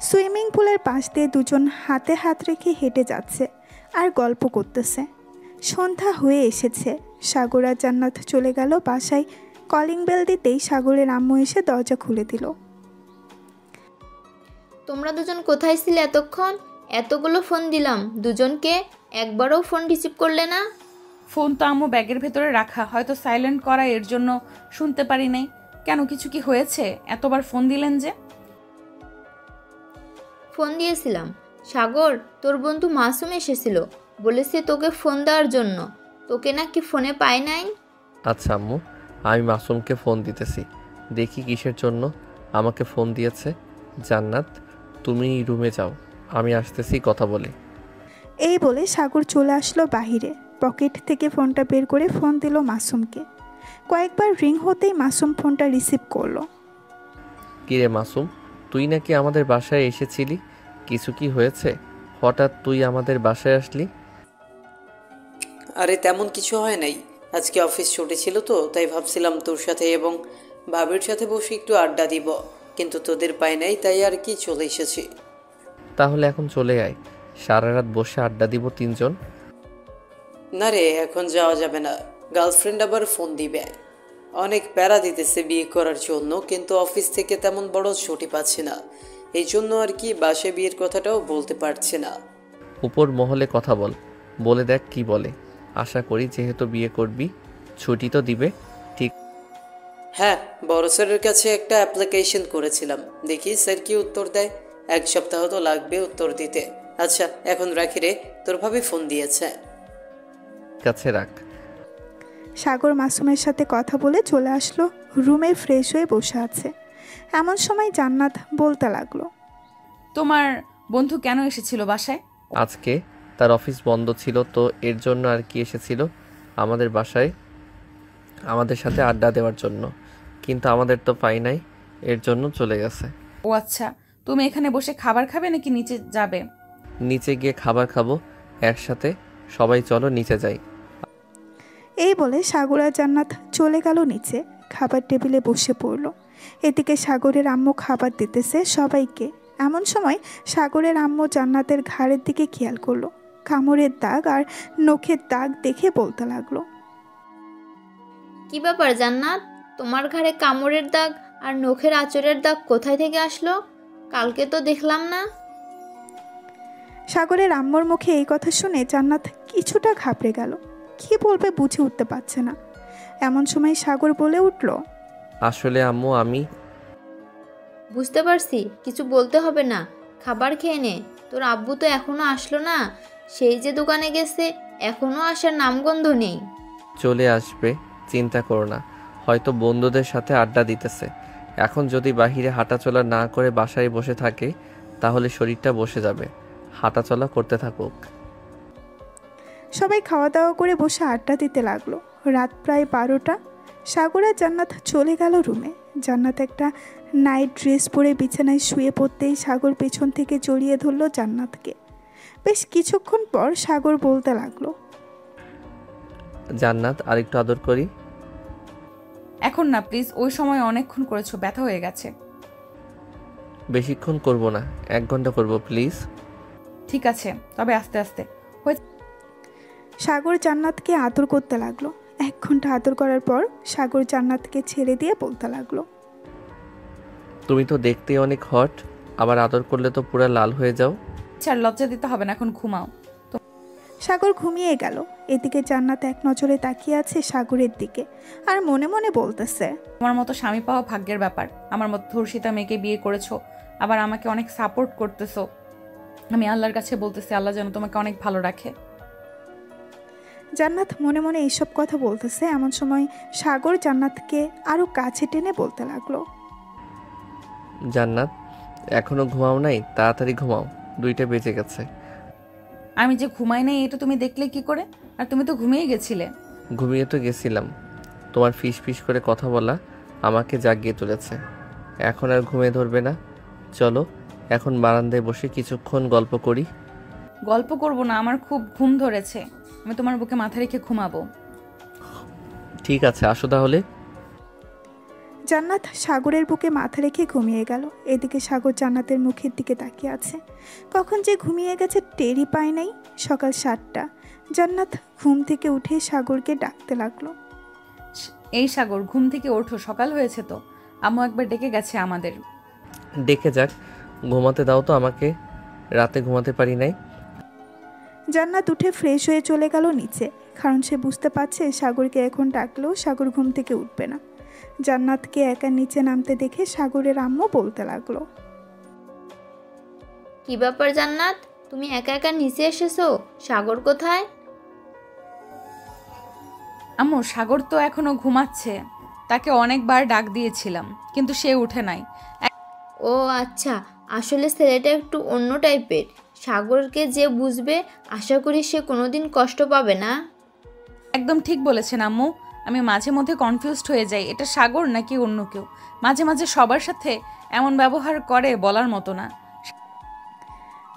সুইমিং পুলের পাশ দিয়ে দুজন হাতে হাত রেখে হেঁটে যাচ্ছে আর গল্প করতেছে। সন্ধ্যা হয়ে এসেছে। সাগর আর জান্নাত চলে গেল বাসায়। কলিং বেল দিতেই সাগরের আম্মু এসে দরজা খুলে দিল। তোমরা দুজন কোথায় ছিলে এতক্ষণ? এতগুলো ফোন দিলাম দুজনকে, একবারও ফোন রিসিভ করলে না। ফোন তো আম্মু ব্যাগের ভেতরে রাখা, হয়তো সাইলেন্ট করা, এর জন্য শুনতে পারি নাই। কেন, কিছু কি হয়েছে? এতবার ফোন দিলেন যে? ফোন দিয়েছিলাম সাগর, তোর বন্ধু মাসুম এসেছিল, বলেছে তোকে ফোন দেওয়ার জন্য। তোকে নাকি ফোনে পাই নাই। আচ্ছা আম্মু, আমি মাসুমকে ফোন দিতেছি, দেখি কিসের জন্য আমাকে ফোন দিয়েছে। জান্নাত, তুমি রুমে যাও, আমি আসতেছি কথা বলে। এই বলে সাগর চলে আসলো বাহিরে। পকেট থেকে ফোনটা বের করে ফোন দিল মাসুমকে। কয়েকবার রিং হতেই মাসুম ফোনটা রিসিভ করলো। কিরে মাসুম, তুই নাকি আমাদের বাসায় এসেছিলি, কিছু কি হয়েছে? হঠাৎ তুই আমাদের বাসায় আসলি? আরে তেমন কিছু হয় নাই, আজকে অফিস ছুটি ছিল তো, তাই ভাবছিলাম তোর সাথে এবং ভাবির সাথে বসে একটু আড্ডা দিব, কিন্তু তোদের পাই নাই, তাই আর কি চলে এসেছি। তাহলে এখন চলে আয়, সারা রাত বসে আড্ডা দিব 3 জন। না রে, এখন যাওয়া যাবে না, গার্লফ্রেন্ড আবার ফোন দিবে। অনেক প্যারা দিতেছে বিয়ে করার জন্য, কিন্তু অফিস থেকে তেমন বড় ছুটি পাচ্ছি না, এই জন্য আর কি বাসে বিয়ের কথাটাও বলতে পারছি না। উপর মহলে কথা বলে দেখ কি বলে। আশা করি যেহেতু বিয়ে করবি ছুটি তো দিবে, ঠিক? হ্যাঁ, বড় স্যারের কাছে একটা অ্যাপ্লিকেশন করেছিলাম, দেখি স্যার কি উত্তর দেয়। 1 সপ্তাহ তো লাগবে উত্তর দিতে, আচ্ছা এখন রাখি রে, তোর ভাবি ফোন দিয়েছে। কাছে রাখ। সাগর মাসুমের সাথে কথা বলে চলে আসলো রুমে, ফ্রেশ হয়ে বসে আছে। এমন সময় জান্নাত বলতে লাগলো, তোমার বন্ধু কেন এসেছিল বাসায়? আজকে তার অফিস বন্ধ ছিল তো এর জন্য আর কি এসেছিল আমাদের বাসায় আমাদের সাথে আড্ডা দেওয়ার জন্য, কিন্তু আমাদের তো পাই নাই, এর জন্য চলে গেছে। ও আচ্ছা, তুমি এখানে বসে খাবার খাবে নাকি নিচে যাবে? নিচে গিয়ে খাবার খাবো একসাথে, সবাই চলো নিচে যাই। এই বলে সাগর আর জান্নাত চলে গেল নিচে, খাবার টেবিলে বসে পড়ল। এদিকে সাগরের আম্মু খাবার দিতেছে সবাইকে। এমন সময় সাগরের আম্মু জান্নাতের ঘাড়ের দিকে খেয়াল করলো, কামড়ের দাগ আর নখের দাগ দেখে বলতে লাগলো, কি ব্যাপার জান্নাত, তোমার ঘাড়ে কামড়ের দাগ আর নখের আঁচড়ের দাগ কোথায় থেকে আসলো? কালকে তো দেখলাম না। সাগরের আম্মুর মুখে এই কথা শুনে জান্নাত কিছুটা ঘাবড়ে গেল, কি বলবে বুঝে উঠতে পারছে না। এমন সময় সাগর বলে উঠল, আসলে আম্মু আমি বুঝতে পারছি, কিছু বলতে হবে না, খাবার খেয়ে নে। তোর আব্বু তো এখনো আসলো না, সেই যে দোকানে গেছে, এখনো আসার নামগন্ধ নেই। চলে আসবে, চিন্তা করো না, হয়তো বন্ধুদের সাথে আড্ডা দিতেছে। এখন যদি বাহিরে হাঁটাচলা না করে বাসায় বসে থাকে তাহলে শরীরটা বসে যাবে, হাঁটাচলা করতে থাকুক। সবাই খাওয়া দাওয়া করে বসে আড্ডা দিতে লাগলো। রাত প্রায় 12টা। সাগর আর জান্নাত চলে গেল রুমে। জান্নাত একটা নাইট ড্রেস পরে বিছানায় শুয়ে পড়তেই সাগর পেছন থেকে জড়িয়ে ধরল জান্নাতকে। বেশ কিছুক্ষণ পর সাগর বলতে লাগলো, জান্নাত আরেকটু আদর করি। এখন না প্লিজ, ওই সময় অনেকক্ষণ করেছো, ব্যথা হয়ে গেছে। বেশিক্ষণ করব না, 1 ঘন্টা করব প্লিজ। ঠিক আছে, তবে আস্তে আস্তে। সাগর জান্নাতকে আদর করতে লাগলো। 1 ঘন্টা আদর করার পর সাগর জান্নাতকে ছেড়ে দিয়ে বলতে লাগলো, তুমি তো দেখতে অনেক হট, আবার আদর করলে তো পুরো লাল হয়ে যাও। ছাড়, লজ্জা দিতে হবে না, এখন ঘুমাও। সাগর ঘুমিয়ে গেল। এদিকে জান্নাত এক নজরে তাকিয়ে আছে সাগরের দিকে আর মনে মনে বলতেছে, আমার মতো স্বামী পাওয়া ভাগ্যের ব্যাপার। আমার মতো ধর্ষিতা মেয়েকে বিয়ে করেছো, আবার আমাকে অনেক সাপোর্ট করতেছো। আমি আল্লাহর কাছে বলতেছি, আল্লাহ যেন তোমাকে অনেক ভালো রাখে। জান্নাত মনে মনে এইসব কথা বলতেছে। এমন সময় সাগর জান্নাতকে আরো কাছে টেনে বলতে লাগলো, জান্নাত এখনো ঘুমাও নাই, তাড়াতাড়ি ঘুমাও, 2টা বেজে গেছে। আমি যে ঘুমাই নাই এটা তুমি দেখলে কি করে? আর তুমি তো ঘুমিয়ে গেছিলে। ঘুমিয়ে তো গেছিলাম, তোমার ফিস ফিস করে কথা বলা আমাকে জাগিয়ে তুলেছে। এখন আর ঘুমিয়ে ধরবে না, চলো এখন বারান্দায় বসে কিছুক্ষণ গল্প করি। গল্প করব না, আমার খুব ঘুম ধরেছে, আমি তোমার বুকে মাথা রেখে ঘুমাবো। ঠিক আছে, আসো তাহলে। জান্নাত সাগরের বুকে মাথা রেখে ঘুমিয়ে গেল। এদিকে সাগর জান্নাতের মুখের দিকে তাকিয়ে আছে। কখন যে ঘুমিয়ে গেছে টেরই পায় নাই। সকাল 7টা। জান্নাত ঘুম থেকে উঠে সাগরকে ডাকতে লাগলো, এই সাগর, ঘুম থেকে ওঠো, সকাল হয়েছে তো। আম্মু একবার ডেকে গেছে আমাদের। ডেকে যাক, ঘুমাতে দাও তো আমাকে, রাতে ঘুমাতে পারি নাই। জান্নাত উঠে ফ্রেশ হয়ে চলে গেল নিচে, কারণ সে বুঝতে পারছে সাগরকে এখন ডাকলেও সাগর ঘুম থেকে উঠবে না। জান্নাতকে একা নিচে নামতে দেখে সাগরের আম্মু বলতে লাগলো, কি ব্যাপার জান্নাত, তুমি একা একা নিচে এসেছো? সাগর কোথায়? আম্মু, সাগর তো এখনো ঘুমাচ্ছে, তাকে অনেকবার ডাক দিয়েছিলাম কিন্তু সে উঠে নাই। ও আচ্ছা, আসলে ছেলেটা একটু অন্য টাইপের। সাগরকে যে বুঝবে, আশা করি সে কোনোদিন কষ্ট পাবে না। একদম ঠিক বলেছেন আম্মু, আমি মাঝে মধ্যে কনফিউজড হয়ে যাই, এটা সাগর নাকি অন্য কেউ। মাঝে মাঝে সবার সাথে এমন ব্যবহার করে বলার মতো না।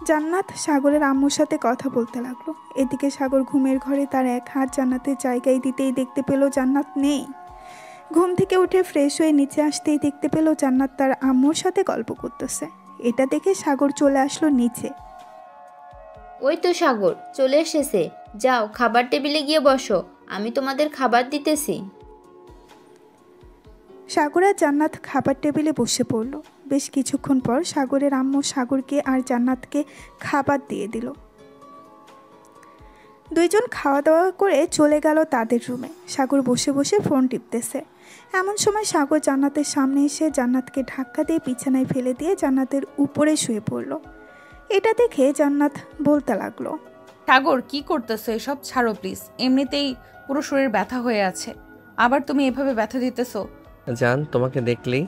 জান্নাত সাগরের আম্মুর সাথে কথা বলতে লাগলো। এদিকে সাগর ঘুমের ঘরে তার এক হাত জান্নাতের জায়গায় দিতেই দেখতে পেল জান্নাত নেই। ঘুম থেকে উঠে ফ্রেশ হয়ে নিচে আসতেই দেখতে পেল জান্নাত তার আম্মুর সাথে গল্প করতেছে। এটা দেখে সাগর চলে আসলো নিচে। ওই তো সাগর চলে এসেছে, যাও খাবার টেবিলে গিয়ে বসো, আমি তোমাদের খাবার দিতেছি। সাগর আর জান্নাত খাবার টেবিলে বসে পড়ল। বেশ কিছুক্ষণ পর সাগরের আম্মু সাগরকে আর জান্নাতকে খাবার দিয়ে দিল। দুইজন খাওয়া দাওয়া করে চলে গেল তাদের রুমে। সাগর বসে বসে ফোন টিপতেছে। এমন সময় সাগর জান্নাতের সামনে এসে জান্নাতকে ধাক্কা দিয়ে বিছানায় ফেলে দিয়ে জান্নাতের উপরে শুয়ে পড়ল। এটা দেখে জান্নাত বলতে লাগলো, সাগর কি করতেছো এসব? ছাড়ো প্লিজ, এমনিতেই পুরো শরীর ব্যথা হয়ে আছে, আবার তুমি এভাবে ব্যথা দিতেছো। জান, তোমাকে দেখলেই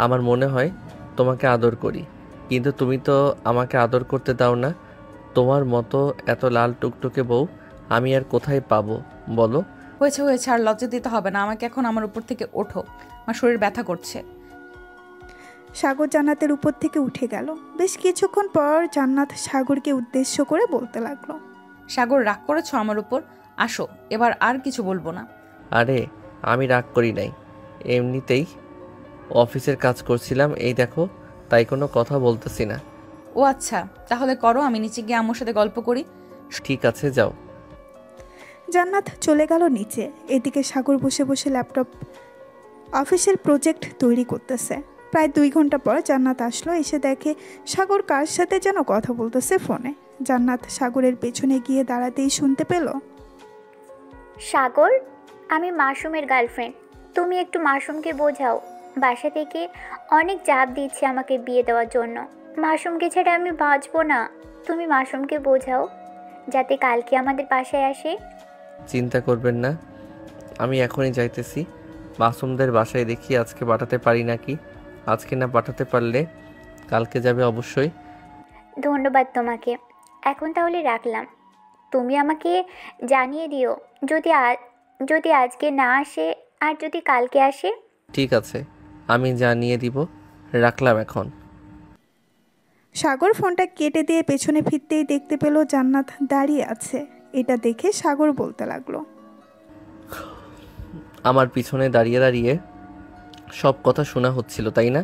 আমার মনে হয় তোমাকে আদর করি, কিন্তু তুমি তো আমাকে আদর করতে দাও না। তোমার মতো এত লাল টুকটুকে বউ আমি আর কোথায় পাবো বলো? হয়েছে হয়েছে, আর লজ্জা দিতে হবে না আমাকে, এখন আমার উপর থেকে ওঠো, আমার শরীর ব্যথা করছে। সাগর জান্নাতের উপর থেকে উঠে গেল। বেশ কিছুক্ষণ পর জান্নাত সাগরকে উদ্দেশ্য করে বলতে লাগলো, সাগর রাগ করেছো আমার উপর? আসো, এবার আর কিছু বলবো না। আরে আমি রাগ করি নাই, এমনিতেই অফিসের কাজ করছিলাম, এই দেখো, তাই কোনো কথা বলতেছি না। ও আচ্ছা, তাহলে করো, আমি নিচে গিয়ে আম্মুর সাথে গল্প করি। ঠিক আছে, যাও। জান্নাত চলে গেল নিচে। এদিকে সাগর বসে বসে ল্যাপটপ অফিসের প্রজেক্ট তৈরি করতেছে। প্রায় 2 ঘন্টা পর জান্নাত আসলো, এসে দেখে সাগর কার সাথে যেন কথা বলতেছে ফোনে। জান্নাত সাগরের পেছনে গিয়ে দাঁড়াতেই শুনতে পেল, সাগর, আমি মাসুমের গার্লফ্রেন্ড, তুমি একটু মাসুমকে বোঝাও, বাসা থেকে অনেক চাপ দিচ্ছে আমাকে বিয়ে দেওয়ার জন্য। মাসুমকে ছাড়া আমি বাঁচবো না, তুমি মাসুমকে বোঝাও যাতে কালকে আমাদের বাসায় আসে। চিন্তা করবেন না, আমি এখনই যাইতেছি। মাসুমদের বাসায় দেখি আজকে পাঠাতে পারি নাকি। আজকে না পাঠাতে পারলে কালকে যাবে অবশ্যই। ধন্যবাদ তোমাকে, এখন তাহলে রাখলাম। তুমি আমাকে জানিয়ে দিও যদি আজকে না আসে আর যদি কালকে আসে। ঠিক আছে, আমি জানিয়ে দিব। রাখলাম এখন। সাগর ফোনটা কেটে দিয়ে পেছনে ফিরতেই দেখতে পেল জান্নাত দাঁড়িয়ে আছে। এটা দেখে সাগর বলতে লাগলো, আমার পিছনে দাঁড়িয়ে দাঁড়িয়ে সব কথা শোনা হচ্ছিল, তাই না?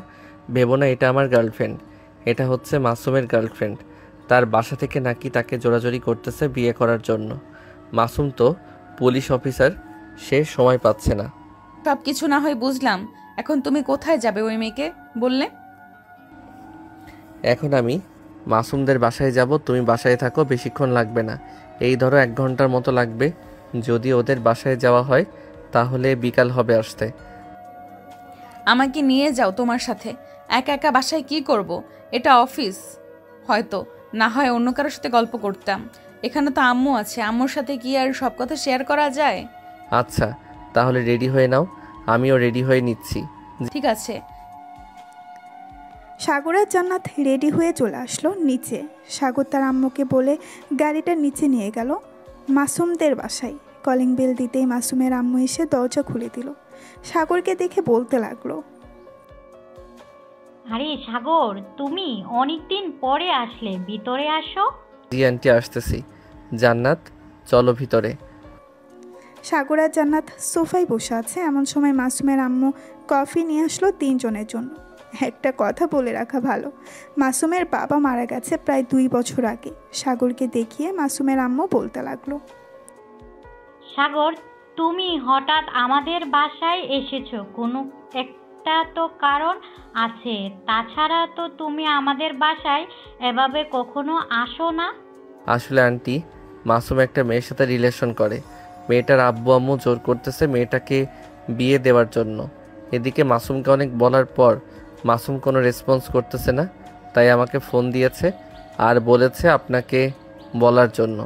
ভেবো না এটা আমার গার্লফ্রেন্ড, এটা হচ্ছে মাসুমের গার্লফ্রেন্ড। তার বাসা থেকে নাকি তাকে জোরাজোরি করতেছে বিয়ে করার জন্য। মাসুম তো পুলিশ অফিসার, সে সময় পাচ্ছে না। সব কিছু না হয় বুঝলাম, এখন তুমি কোথায় যাবে ওই মেয়েকে বললে? এখন আমি মাসুমদের বাসায় যাব, তুমি বাসায় থাকো, বেশিক্ষণ লাগবে না। এই ধরো 1 ঘন্টার মতো লাগবে। যদি ওদের বাসায় যাওয়া হয় তাহলে বিকাল হবে আসতে। আমাকে নিয়ে যাও তোমার সাথে, একা একা বাসায় কি করব? এটা অফিস, হয়তো না হয় অন্য কারোর সাথে গল্প করতাম, এখানে তো আম্মু আছে, আম্মুর সাথে কি আর সব কথা শেয়ার করা যায়? আচ্ছা, তাহলে রেডি হয়ে নাও, আমিও রেডি হয়ে নিচ্ছি। ঠিক আছে। সাগর আর জান্নাত রেডি হয়ে চলে আসলো নিচে। সাগর তার আম্মুকে বলে গাড়িটা নিচে নিয়ে গেল মাসুমদের বাসায়। কলিং বেল দিতেই মাসুমের আম্মু এসে দরজা খুলে দিল। সাগরকে দেখে বলতে লাগলো, আরে সাগর, তুমি অনেকদিন পরে আসলে, ভিতরে আসো। জি আন্টি, আসতেছি। জান্নাত, চলো ভিতরে। সাগর আর জান্নাত সোফায় বসে আছে। এমন সময় মাসুমের আম্মু কফি নিয়ে আসলো 3 জনের জন্য। একটা কথা বলে রাখা ভালো, মাসুমের বাবা মারা গেছে প্রায় 2 বছর আগে। সাগরকে দেখিয়ে মাসুমের আম্মু বলতে লাগলো, সাগর, তুমি হঠাৎ আমাদের বাসায় এসেছো, কোনো একটা তো কারণ আছে, তাছাড়া তো তুমি আমাদের বাসায় এভাবে কখনো আসো না। আসলে আন্টি, মাসুম একটা মেয়ের সাথে রিলেশন করে। মেয়েটার আব্বু আম্মু জোর করতেছে মেয়েটাকে বিয়ে দেওয়ার জন্য। এদিকে মাসুমকে অনেক বলার পর মাসুম কোনো রেসপন্স করতেছে না, তাই আমাকে ফোন দিয়েছে আর বলেছে আপনাকে বলার জন্য।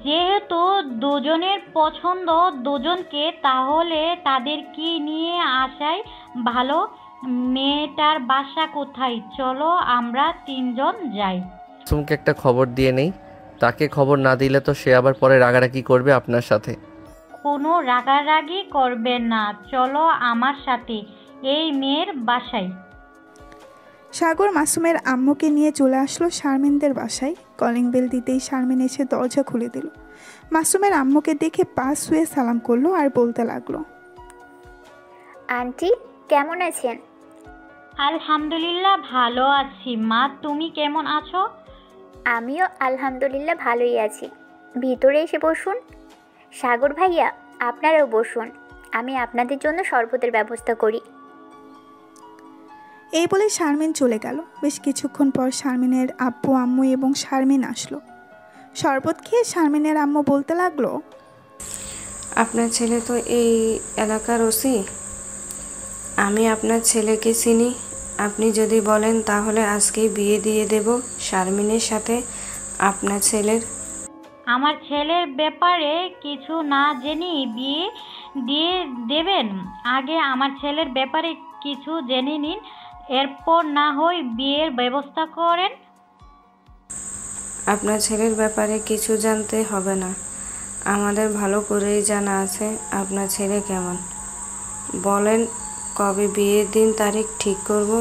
যেহেতু দুজনের পছন্দ দুজনকে, তাহলে তাদের কি নিয়ে আসাই ভালো। মেয়েটার বাসা কোথায়? চলো আমরা 3 জন যাই। মাসুমকে একটা খবর দিয়ে নেই, তাকে খবর না দিলে তো সে আবার পরে রাগারাগি করবে আপনার সাথে। কোনো রাগারাগি করবেন না, চলো আমার সাথে এই মেয়ের বাসায়। সাগর মাসুমের আম্মুকে নিয়ে চলে আসলো শারমিনদের বাসায়। কলিং বেল দিতেই শারমিন এসে দরজা খুলে দিল। মাসুমের আম্মুকে দেখে পা ছুঁয়ে সালাম করলো আর বলতে লাগলো, আন্টি কেমন আছেন? আলহামদুলিল্লাহ ভালো আছি মা, তুমি কেমন আছো? আমিও আলহামদুলিল্লাহ ভালোই আছি। ভিতরে এসে বসুন। সাগর ভাইয়া, আপনারাও বসুন, আমি আপনাদের জন্য শরবতের ব্যবস্থা করি। এই বলে শারমিন চলে গেল। বেশ কিছুক্ষণ পর শারমিনের আব্বু আম্মু এবং শারমিন আসলো। শরবত খেয়ে শারমিনের আম্মু বলতে লাগলো, আপনার ছেলে তো এই এলাকার ওসি, আমি আপনার ছেলেকে চিনি, আপনি যদি বলেন তাহলে আজকেই বিয়ে দিয়ে দেব শারমিনের সাথে আপনার ছেলের। আমার ছেলের ব্যাপারে কিছু না জেনেই বিয়ে দিয়ে দেবেন? আগে আমার ছেলের ব্যাপারে কিছু জেনে নিন, এরপর না হয় বিয়ের ব্যবস্থা করেন। আপনার ছেলের ব্যাপারে কিছু জানতে হবে না, আমাদের ভালো করেই জানা আছে আপনার ছেলে কেমন। বলেন কবে বিয়ের দিন তারিখ ঠিক করব।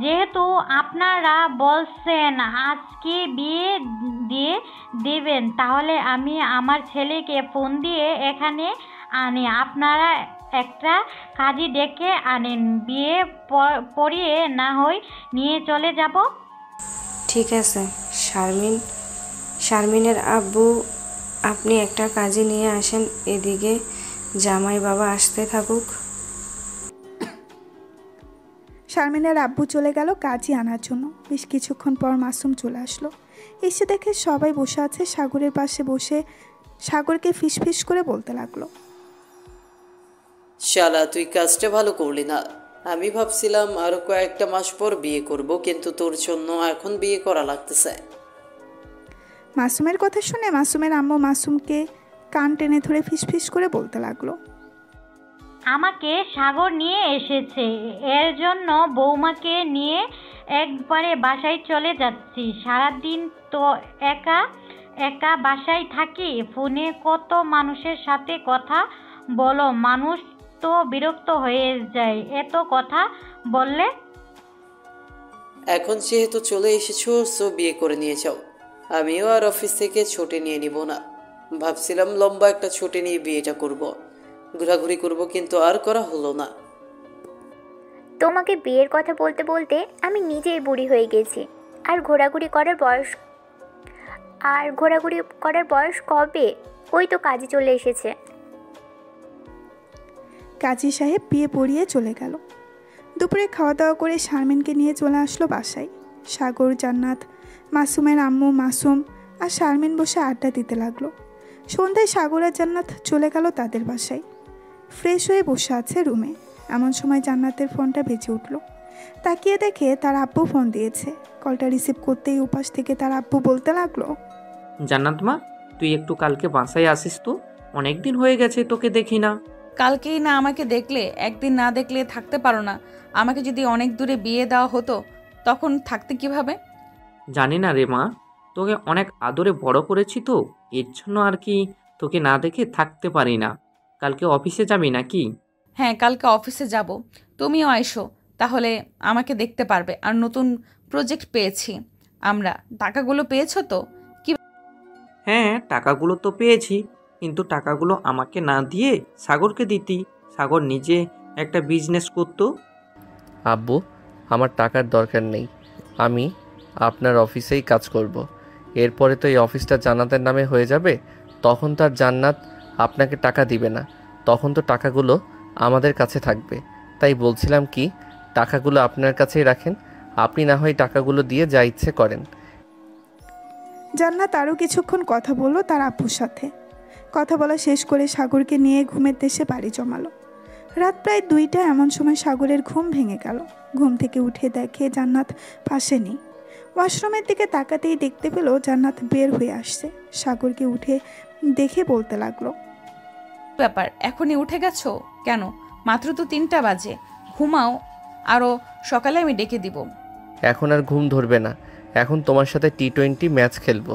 যেহেতু আপনারা বলছেন আজকে বিয়ে দিয়ে দেবেন, তাহলে আমি আমার ছেলেকে ফোন দিয়ে এখানে আনি। আপনারা একটা কাজী ডেকে আনেন, বিয়ে পড়িয়ে না হয় নিয়ে চলে যাব। ঠিক আছে শারমিনের আব্বু, আপনি একটা কাজে নিয়ে আসেন, এদিকে জামাই বাবা আসতে থাকুক। শারমিনের আব্বু চলে গেল কাজী আনার জন্য। বেশ কিছুক্ষণ পর মাসুম চলে আসলো। এসে দেখে সবাই বসে আছে। সাগরের পাশে বসে সাগরকে ফিসফিস করে বলতে লাগলো, শালা তুই কাজটা ভালো করলি না। আমি ভাবছিলাম আরো কয়েকটা মাস পর বিয়ে করব, কিন্তু তোর জন্য এখন বিয়ে করা লাগতেছে। মাসুমের কথা শুনে মাসুমের আম্মু মাসুমকে কান টেনে ধরে ফিসফিস করে বলতে লাগলো, আমাকে সাগর নিয়ে এসেছে, এর জন্য বৌমাকে নিয়ে একবারে বাসায় চলে যাচ্ছি। সারাদিন তো একা একা বাসায় থাকি, ফোনে কত মানুষের সাথে কথা বলো, মানুষ তো বিরক্ত হয়ে যায় এত কথা বললে। এখন যেহেতু চলে এসেছো, সো বিয়ে করে নিয়ে যাও। আমিও আর অফিস থেকে ছুটি নিয়ে নিব না। ভাবছিলাম লম্বা একটা ছুটি নিয়ে বিয়েটা করব, ঘোরাঘুরি করব, কিন্তু আর করা হলো না। তোমাকে বিয়ের কথা বলতে বলতে আমি নিজেই বুড়ি হয়ে গেছি। আর ঘোরাঘুরি করার বয়স কবে? ওই তো কাজে চলে এসেছে। কাজী সাহেব বিয়ে পড়িয়ে চলে গেল। দুপুরে খাওয়া দাওয়া করে শারমিনকে নিয়ে চলে আসলো বাসায়। সাগর, জান্নাত, মাসুমের আম্মু, মাসুম আর শারমিন বসে আড্ডা দিতে লাগলো। সন্ধ্যায় সাগর আর জান্নাত চলে গেল তাদের বাসায়। ফ্রেশ হয়ে বসে আছে রুমে। এমন সময় জান্নাতের ফোনটা বেজে উঠল। তাকিয়ে দেখে তার আব্বু ফোন দিয়েছে। কলটা রিসিভ করতেই উপাস থেকে তার আব্বু বলতে লাগলো, জান্নাত মা, তুই একটু কালকে বাসায় আসিস তো, অনেক দিন হয়ে গেছে তোকে দেখি না। কালকেই না আমাকে দেখলে? একদিন না দেখলে থাকতে পারো না? আমাকে যদি অনেক দূরে বিয়ে দেওয়া হতো তখন থাকতে কিভাবে? জানি না রে মা, তোকে অনেক আদরে বড় করেছি তো, এর জন্য আর কি তোকে না দেখে থাকতে পারি না। কালকে অফিসে যাবি নাকি? হ্যাঁ, কালকে অফিসে যাব, তুমিও আইসো, তাহলে আমাকে দেখতে পারবে। আর নতুন প্রজেক্ট পেয়েছি আমরা। টাকাগুলো পেয়েছো তো? কি? হ্যাঁ, টাকাগুলো তো পেয়েছি, কিন্তু টাকাগুলো আমাকে না দিয়ে সাগরকে দিতি। সাগর নিজে একটা বিজনেস করতো। আব্বু, আমার টাকার দরকার নেই, আমি আপনার অফিসেই কাজ করব। এরপরে তো এই অফিসটা জান্নাতের নামে হয়ে যাবে, তখন তার জান্নাত আপনাকে টাকা দিবে না, তখন তো টাকাগুলো আমাদের কাছে থাকবে। তাই বলছিলাম কি, টাকাগুলো আপনার কাছেই রাখেন, আপনি না হয় টাকাগুলো দিয়ে যা ইচ্ছে করেন। জান্নাত আরও কিছুক্ষণ কথা বলল তার আব্বুর সাথে। কথা বলা শেষ করে সাগরকে নিয়ে ঘুমের দেশে পাড়ি জমালো। রাত প্রায় 2টা। এমন সময় সাগরের ঘুম ভেঙে গেল। ঘুম থেকে উঠে দেখে জান্নাত পাশে নেই। ওয়াশরুমের দিকে তাকাতেই দেখতে পেল জান্নাত বের হয়ে আসছে। সাগরকে উঠে দেখে বলতে লাগলো, ব্যাপার, এখনই উঠে গেছো কেন? মাত্র তো 3টা বাজে, ঘুমাও, আরও সকালে আমি ডেকে দিব। এখন আর ঘুম ধরবে না, এখন তোমার সাথে T20 ম্যাচ খেলবো।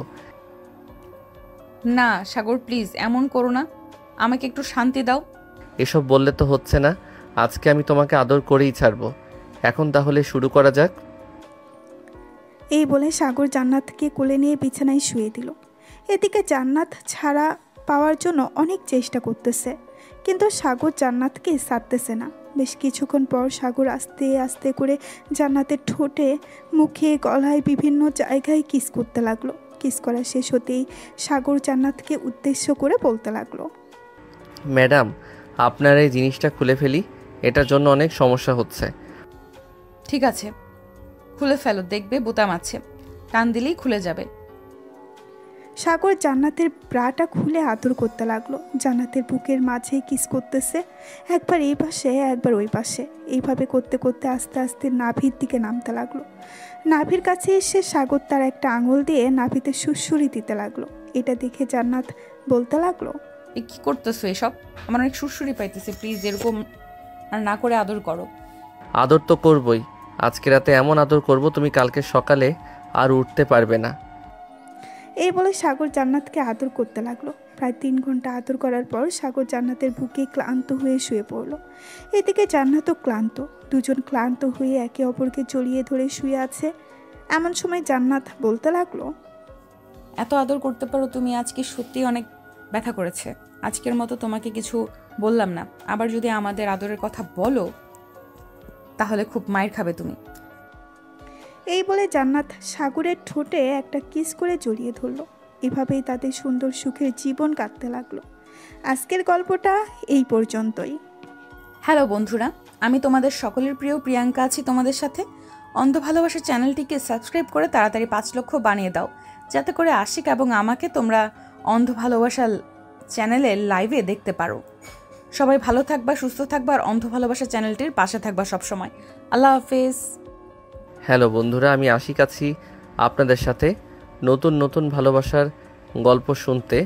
না সাগর, প্লিজ এমন করো না, আমাকে একটু শান্তি দাও। এসব বললে তো হচ্ছে না, আজকে আমি তোমাকে আদর করেই ছাড়বো। এখন তাহলে শুরু করা যাক। এই বলে সাগর জান্নাতকে কোলে নিয়ে বিছানায় শুয়ে দিল। এদিকে জান্নাত ছাড়া পাওয়ার জন্য অনেক চেষ্টা করতেছে, কিন্তু সাগর জান্নাতকে ছাড়তেছে না। বেশ কিছুক্ষণ পর সাগর আস্তে আস্তে করে জান্নাতের ঠোঁটে, মুখে, গলায় বিভিন্ন জায়গায় কিস করতে লাগলো। কিস করা শেষ হতেই সাগর জান্নাতকে উদ্দেশ্য করে বলতে লাগলো, ম্যাডাম, আপনার এই জিনিসটা খুলে ফেলি, এটার জন্য অনেক সমস্যা হচ্ছে। ঠিক আছে, খুলে ফেলো, দেখবে বোতাম আছে, টান দিলেই খুলে যাবে। সাগর জান্নাতের ব্রাটা খুলে আদর করতে লাগলো। জান্নাতের বুকের মাঝে কিস করতেছে, একবার এই পাশে একবার ওই পাশে। এইভাবে করতে করতে আস্তে আস্তে নাভির দিকে নামতে লাগলো। নাভির কাছে এসে সাগর তার একটা আঙুল দিয়ে নাভিতে সুরসুরি দিতে লাগলো। এটা দেখে জান্নাত বলতে লাগলো, এ কি করতেছো এসব? আমার অনেক সুরসুরি পাইতেছে, প্লিজ এরকম আর না করে আদর করো। আদর তো করবই, আজকে রাতে এমন আদর করব তুমি কালকে সকালে আর উঠতে পারবে না। এই বলে সাগর জান্নাতকে আদর করতে লাগলো। প্রায় 3 ঘন্টা আদর করার পর সাগর জান্নাতের বুকে ক্লান্ত হয়ে শুয়ে পড়লো। এদিকে জান্নাতও ক্লান্ত। দুজন ক্লান্ত হয়ে একে অপরকে জড়িয়ে ধরে শুয়ে আছে। এমন সময় জান্নাত বলতে লাগলো, এত আদর করতে পারো তুমি, আজকে সত্যি অনেক ব্যথা করেছে। আজকের মতো তোমাকে কিছু বললাম না, আবার যদি আমাদের আদরের কথা বলো তাহলে খুব মায়ের খাবে তুমি। এই বলে জান্নাত সাগরের ঠোঁটে একটা কিস করে জড়িয়ে ধরলো। এভাবেই তাদের সুন্দর সুখের জীবন কাটতে লাগলো। আজকের গল্পটা এই পর্যন্তই। হ্যালো বন্ধুরা, আমি তোমাদের সকলের প্রিয় প্রিয়াঙ্কা আছি তোমাদের সাথে। অন্ধ ভালোবাসা চ্যানেলটিকে সাবস্ক্রাইব করে তাড়াতাড়ি 5 লক্ষ বানিয়ে দাও, যাতে করে আশিক এবং আমাকে তোমরা অন্ধ ভালোবাসা চ্যানেলে লাইভে দেখতে পারো। সবাই ভালো থাকবা, সুস্থ থাকবা, আর অন্ধ ভালোবাসা চ্যানেলটির পাশে থাকবা সবসময়। আল্লাহ হাফেজ। হ্যালো বন্ধুরা, আমি আশিক আছি আপনাদের সাথে। নতুন নতুন ভালোবাসার গল্প শুনতে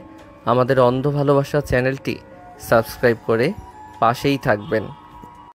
আমাদের অন্ধ ভালোবাসা চ্যানেলটি সাবস্ক্রাইব করে পাশেই থাকবেন।